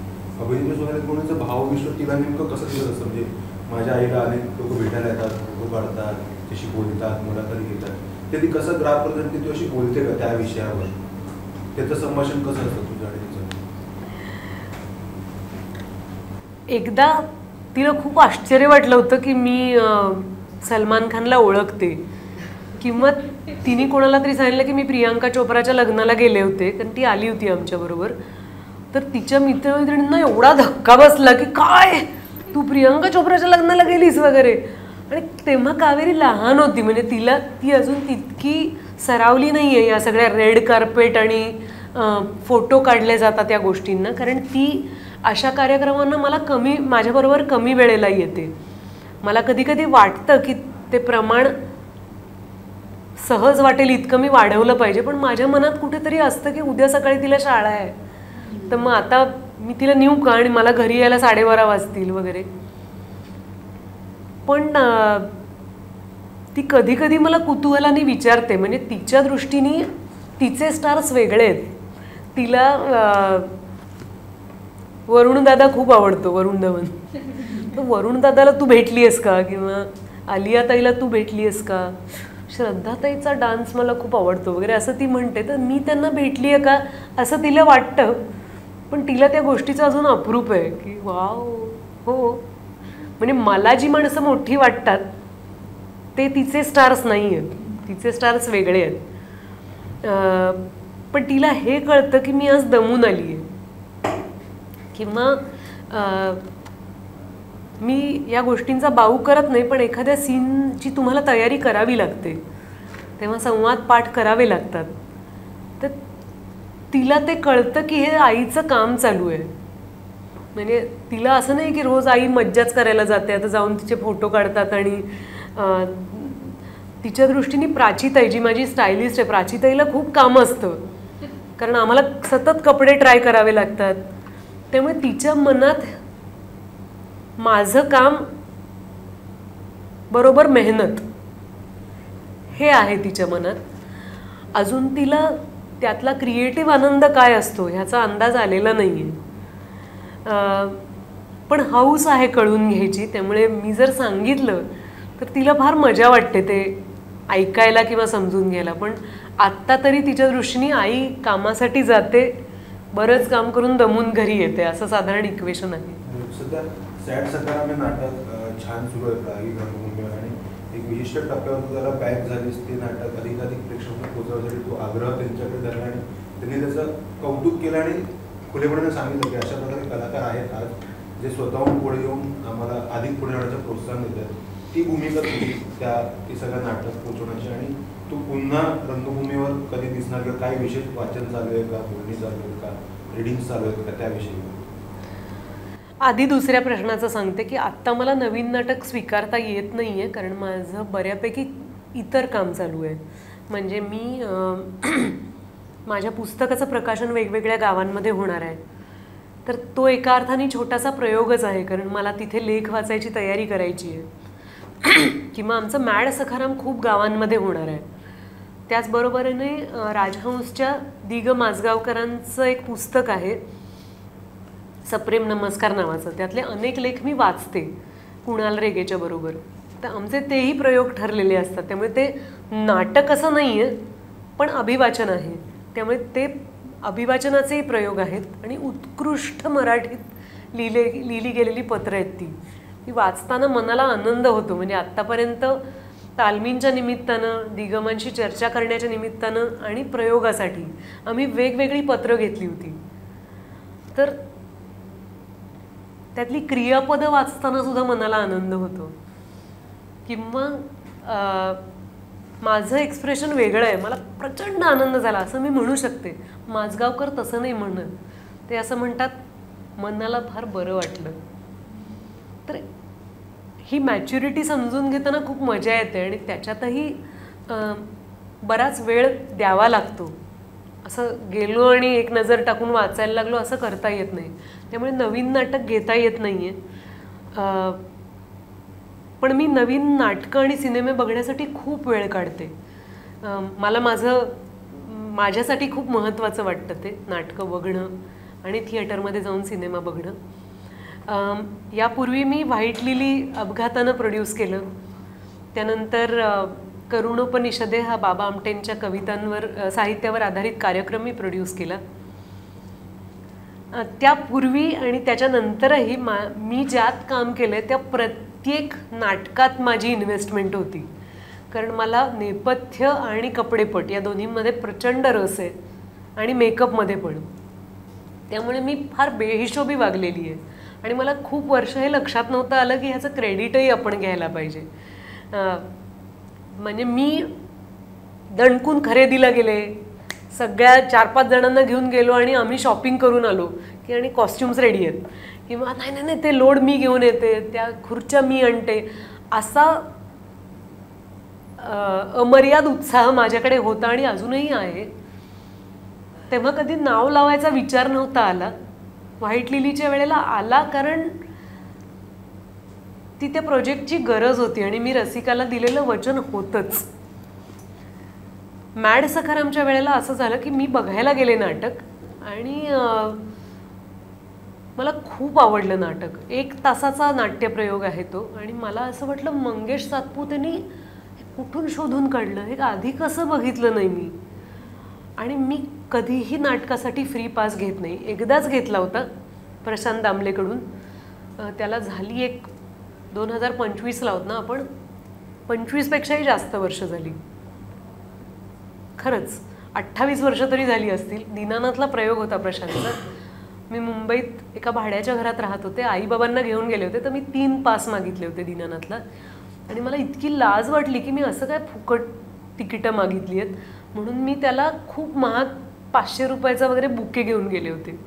अभिनेत्री सोनाली कुलकर्णीचं भावविश्व तिला नेमकं कसं दिलं असतं? म्हणजे माझ्या आईला अनेक लोक भेटायला येतात, फोटो काढतात, त्याशी बोलतात, मुलाखती घेतात, ते ती कसं ग्राफ करतात की तू अशी बोलते का त्या विषयावर? त्याचं संभाषण कसं असतं तुझं आणि तिचं? एकदा तिला खूप आश्चर्य वाटलं होतं की मी सलमान खानला ओळखते, किंवा तिने कोणाला तरी सांगितलं की मी प्रियांका चोप्राच्या लग्नाला गेले होते, कारण ती आली होती आमच्याबरोबर. तर तिच्या मित्रमैत्रिणींना एवढा धक्का बसला की काय तू प्रियांका चोप्राच्या लग्नाला गेलीस वगैरे. आणि तेव्हा कावेरी लहान होती, म्हणजे ती अजून तितकी सरावली नाही आहे या सगळ्या रेड कार्पेट आणि फोटो काढले जातात या गोष्टींना, कारण ती अशा कार्यक्रमांना माझ्याबरोबर कमी वेळेला येते. मला कधी कधी वाटतं की ते प्रमाण सहज वाटेल इतकं मी वाढवलं पाहिजे, पण माझ्या मनात कुठेतरी असतं की उद्या सकाळी तिला शाळा आहे, तर मग आता मी तिला नेऊ का, आणि मला घरी यायला 12:30 वाजतील वगैरे. पण ती कधी कधी मला कुतूहलाने विचारते, म्हणजे तिच्या दृष्टीने तिचे स्टार्स वेगळे आहेत. तिला वरुण दादा खूप आवडतो, वरुण धवन. तर वरुण दादाला तू भेटली आहेस का, किंवा आलिया ताईला तू भेटली आहेस का, श्रद्धाताईचा डान्स मला खूप आवडतो वगैरे असं ती म्हणते. तर मी त्यांना भेटली आहे का असं तिला वाटतं, पण तिला त्या गोष्टीचं अजून अप्रूप आहे की वाव हो, म्हणजे मला जी माणसं मोठी वाटतात ते तिचे स्टार्स नाही आहेत, तिचे स्टार्स वेगळे आहेत. पण तिला हे कळतं की मी आज दमून आली आहे, किंवा मी या गोष्टींचा बाऊ करत नाही, पण एखाद्या सीनची तुम्हाला तयारी करावी लागते, तेव्हा संवाद पाठ करावे लागतात. तर तिला ते कळतं की हे आईचं काम चालू आहे. म्हणजे तिला असं नाही की रोज आई मज्जाच करायला जाते, आता जाऊन तिचे फोटो काढतात. आणि तिच्या दृष्टीने प्राचीताई जी माझी स्टायलिस्ट आहे, प्राचीताईला खूप कामं असतं, कारण आम्हाला सतत कपडे ट्राय करावे लागतात. त्यामुळे तिच्या मनात माझं काम बरोबर मेहनत हे आहे तिच्या मनात. अजून तिला त्यातला क्रिएटिव्ह आनंद काय असतो ह्याचा अंदाज आलेला नाही आहे, पण हौस आहे कळून घ्यायची. त्यामुळे मी जर सांगितलं तर तिला फार मजा वाटते ते ऐकायला किंवा समजून घ्यायला. पण आत्ता तरी तिच्या दृष्टीने आई कामासाठी जाते, बरंच काम करून दमून घरी येते, असं साधारण इक्वेशन आहे. सध्या सॅड सकाराम हे नाटक छान सुरू आहे काही रंगभूमीवर, आणि एक विशिष्ट टप्प्यावर तू त्याला बॅक झालीस. ते नाटक अधिकाधिक प्रेक्षकांना पोहोचवण्यासाठी तू आग्रह त्यांच्याकडे धरला आणि त्यांनी त्याचं कौतुक केलं आणि खुलेपणाने सांगितलं की अशा प्रकारे कलाकार आहेत आज जे स्वतःहून पुढे येऊन आम्हाला अधिक पुढे येण्याचं प्रोत्साहन देतात. ती भूमिका तुझी ती सगळं नाटक पोहोचवण्याची, आणि तू पुन्हा रंगभूमीवर कधी दिसणार किंवा काही विशेष वाचन चालू आहे का, बोलणी चालू आहेत का, रिडिंग चालू आहेत का, त्याविषयी. आधी दुसऱ्या प्रश्नाचं सांगते की आत्ता मला नवीन नाटक स्वीकारता येत नाही आहे, कारण माझं बऱ्यापैकी इतर काम चालू आहे. म्हणजे मी माझ्या पुस्तकाचं प्रकाशन वेगवेगळ्या गावांमध्ये होणार आहे, तर तो एका अर्थाने छोटासा प्रयोगच आहे, कारण मला तिथे लेख वाचायची तयारी करायची आहे. किंवा आमचं मॅड सखाराम खूप गावांमध्ये होणार आहे. त्याचबरोबरीने राजहंसच्या दिग माजगावकरांचं एक पुस्तक आहे सप्रेम नमस्कार नावाचं, त्यातले अनेक लेख मी वाचते कुणाल रेगेच्या बरोबर. तर आमचे तेही प्रयोग ठरलेले असतात, त्यामुळे ते नाटक असं नाही आहे पण अभिवाचन आहे. त्यामुळे ते अभिवाचनाचेही प्रयोग आहेत, आणि उत्कृष्ट मराठीत लिहिली गेलेली पत्रं आहेत ती वाचताना मनाला आनंद होतो. म्हणजे आत्तापर्यंत तालमींच्या निमित्तानं, दिगमांशी चर्चा करण्याच्या निमित्तानं आणि प्रयोगासाठी आम्ही वेगवेगळी पत्रं घेतली होती, तर त्यातली क्रियापदं वाचताना सुद्धा मनाला आनंद होतो. किंवा माझं एक्सप्रेशन वेगळं आहे, मला प्रचंड आनंद झाला असं मी म्हणू शकते. माजगावकर तसं नाही म्हणत, ते असं म्हणतात मनाला फार बरं वाटलं. तर ही मॅच्युरिटी समजून घेताना खूप मजा येते आणि त्याच्यातही बराच वेळ द्यावा लागतो. असं गेलो आणि एक नजर टाकून वाचायला लागलो असं करता येत नाही. त्यामुळे नवीन नाटक घेता येत नाही आहे. पण मी नवीन नाटकं आणि सिनेमे बघण्यासाठी खूप वेळ काढते. मला माझ्यासाठी खूप महत्त्वाचं वाटतं ते नाटकं बघणं आणि थिएटरमध्ये जाऊन सिनेमा बघणं. यापूर्वी मी व्हाईट लिली अपघातानं प्रोड्यूस केलं. त्यानंतर करुणोपनिषदे हा बाबा आमटेंच्या कवितांवर साहित्यावर आधारित कार्यक्रम मी प्रोड्यूस केला. त्यापूर्वी आणि त्याच्यानंतरही मी ज्यात काम केलं त्या प्रत्येक नाटकात माझी इन्व्हेस्टमेंट होती. कारण मला नेपथ्य आणि कपडेपट या दोन्हीमध्ये प्रचंड रस आहे आणि मेकअपमध्ये पण. त्यामुळे मी फार बेहिशोबी वागलेली आहे आणि मला खूप वर्ष हे लक्षात नव्हतं आलं की ह्याचं क्रेडिटही आपण घ्यायला पाहिजे. म्हणजे मी दणकून खरेदीला गेले, सगळ्या 4-5 जणांना घेऊन गेलो आणि आम्ही शॉपिंग करून आलो की आणि कॉस्ट्युम्स रेडी आहेत किंवा नाही नाही ते लोड मी घेऊन येते, त्या खुर्च्या मी आणते, असा अमर्याद उत्साह माझ्याकडे होता आणि अजूनही आहे. तेव्हा कधी नाव लावायचा विचार नव्हता आला. व्हाईट लिलीच्या वेळेला आला कारण ती त्या प्रोजेक्टची गरज होती आणि मी रसिकाला दिलेलं वचन होतंच. मॅड सखारामच्या वेळेला असं झालं की मी बघायला गेले नाटक आणि मला खूप आवडलं नाटक. 1 तासाचा नाट्यप्रयोग आहे तो आणि मला असं वाटलं मंगेश सातपुतेंनी कुठून शोधून काढलं, हे आधी कसं बघितलं नाही मी. आणि मी कधीही नाटकासाठी फ्री पास घेत नाही. एकदाच घेतला होता प्रशांत दामलेकडून. त्याला झाली एक 2025ला होत ना आपण, 25पेक्षाही जास्त वर्ष झाली. खरंच 28 वर्ष तरी झाली असतील. दीनानाथला प्रयोग होता प्रशांतचा. मी मुंबईत एका भाड्याच्या घरात राहत होते. आईबाबांना घेऊन गेले होते तर मी 3 पास मागितले होते दीनानाथला आणि मला इतकी लाज वाटली की मी असं काय फुकट तिकीटं मागितली आहेत म्हणून मी त्याला खूप महाग 500 रुपयाचा वगैरे बुके घेऊन गेले होते.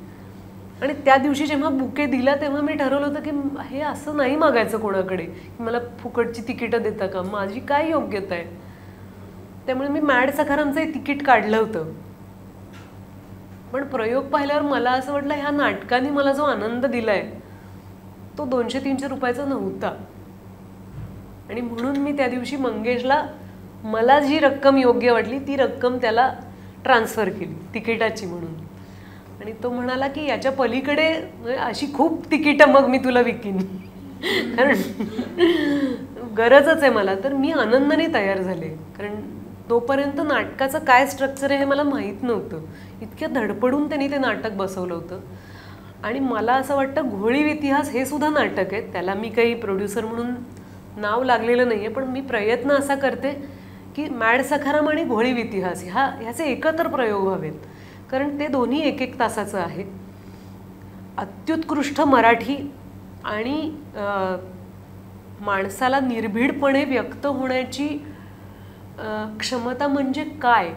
आणि त्या दिवशी जेव्हा बुके दिला तेव्हा मी ठरवलं होतं की हे असं नाही मागायचं कोणाकडे की मला फुकटची तिकीटं देता का, माझी काय योग्यता आहे. त्यामुळे मी मॅड सखारामचं तिकीट काढलं होतं. पण प्रयोग पाहिल्यावर मला असं वाटलं ह्या नाटकाने मला जो आनंद दिलाय तो 200-300 रुपयाचा नव्हता. आणि म्हणून मी त्या दिवशी मंगेशला मला जी रक्कम योग्य वाटली ती रक्कम त्याला ट्रान्सफर केली तिकिटाची म्हणून. आणि तो म्हणाला की याच्या पलीकडे अशी खूप तिकीटं मग मी तुला विकीन कारण गरजच आहे मला. तर मी आनंदाने तयार झाले कारण तोपर्यंत नाटकाचं काय स्ट्रक्चर आहे हे मला माहीत नव्हतं. इतक्या धडपडून त्यांनी ते नाटक बसवलं होतं. आणि मला असं वाटतं घोळीव इतिहास हे सुद्धा नाटक आहे. त्याला मी काही प्रोड्युसर म्हणून नाव लागलेलं नाही आहे पण मी प्रयत्न असा करते की मॅड सखाराम आणि घोळीव इतिहास ह्याचे एकत्र प्रयोग व्हावेत. कारण ते दोन्ही 1-1 तासाचं आहे. अत्युत्कृष्ट मराठी आणि माणसाला निर्भीडपणे व्यक्त होण्याची क्षमता म्हणजे काय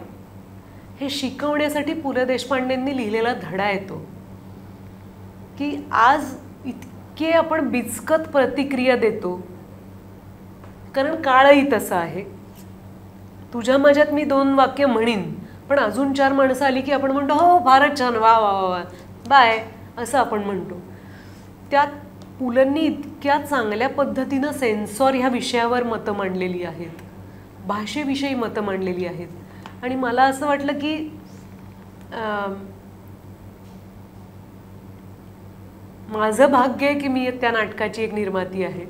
हे शिकवण्यासाठी पु ल देशपांडेंनी लिहिलेला धडा येतो. की आज इतके आपण बिचकत प्रतिक्रिया देतो कारण काळही तसा आहे. तुझ्या माझ्यात मी 2 वाक्य म्हणीन पण अजून 4 माणसं आली की आपण म्हणतो हो फारच छान, वा वा वा बाय असं आपण म्हणतो. त्यात पुलंनी इतक्या चांगल्या पद्धतीनं सेन्सॉर ह्या विषयावर मतं मांडलेली आहेत, भाषेविषयी मतं मांडलेली आहेत. आणि मला असं वाटलं की माझं भाग्य आहे की मी त्या नाटकाची एक निर्माती आहे.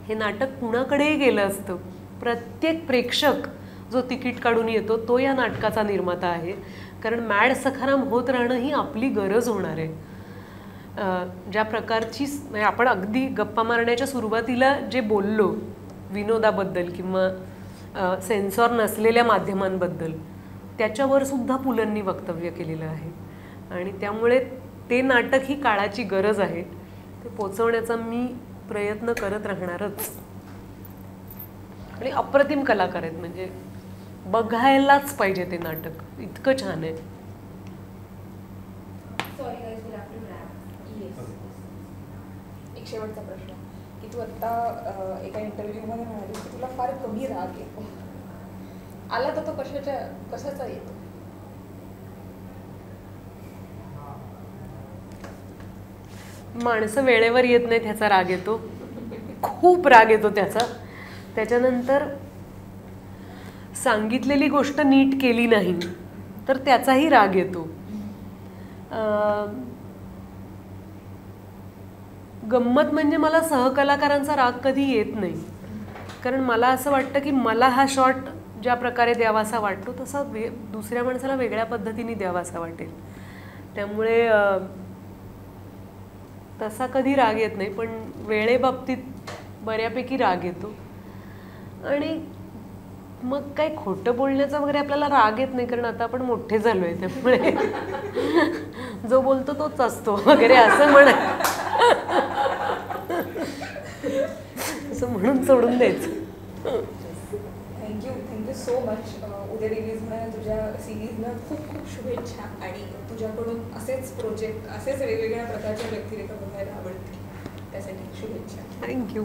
हे नाटक कुणाकडेही गेलं असतं, प्रत्येक प्रेक्षक जो तिकीट काढून येतो तो या नाटकाचा निर्माता आहे. कारण मॅड सखाराम होत राहणं ही आपली गरज होणार आहे. ज्या प्रकारची आपण अगदी गप्पा मारण्याच्या सुरुवातीला जे बोललो विनोदाबद्दल किंवा सेन्सॉर नसलेल्या माध्यमांबद्दल त्याच्यावर सुद्धा पुलंनी वक्तव्य केलेलं आहे. आणि त्यामुळे ते नाटक ही काळाची गरज आहे. ते पोचवण्याचा मी प्रयत्न करत राहणारच. आणि अप्रतिम कलाकार आहेत, म्हणजे बघायलाच पाहिजे ते नाटक, इतकं छान आहे. एक शेवटचा प्रश्न. की तू आत्ता एका इंटरव्ह्यूमध्ये म्हणालीस की तुला फार कमी राग येतो. आला तर तो कशाचा येतो? माणसं वेळेवर येत नाहीत ह्याचा राग येतो, खूप राग येतो त्याचा. त्याच्यानंतर सांगितलेली गोष्ट नीट केली नाही तर त्याचाही राग येतो. गंमत म्हणजे मला सहकलाकारांचा राग कधी येत नाही, कारण मला असं वाटतं की मला हा शॉट ज्या प्रकारे द्यावासा वाटतो तसा दुसऱ्या माणसाला वेगळ्या पद्धतीने द्यावासा वाटेल. त्यामुळे तसा कधी राग येत नाही, पण वेळेबाबतीत बऱ्यापैकी राग येतो. आणि मग काही खोटं बोलण्याचा वगैरे आपल्याला राग येत नाही, कारण आता आपण मोठे झालो आहे, त्यामुळे जो बोलतो तोच असतो वगैरे असं असं म्हणून सोडून द्यायचं. Thank you so much. उद्या रिलीज होणाऱ्या तुझ्या सिरीजला खूप खूप शुभेच्छा, आणि तुझ्याकडून असेच प्रोजेक्ट, असेच वेगवेगळ्या प्रकारच्या व्यक्तिरेखा बघायला आवडतील. त्यासाठी शुभेच्छा. थँक्यू.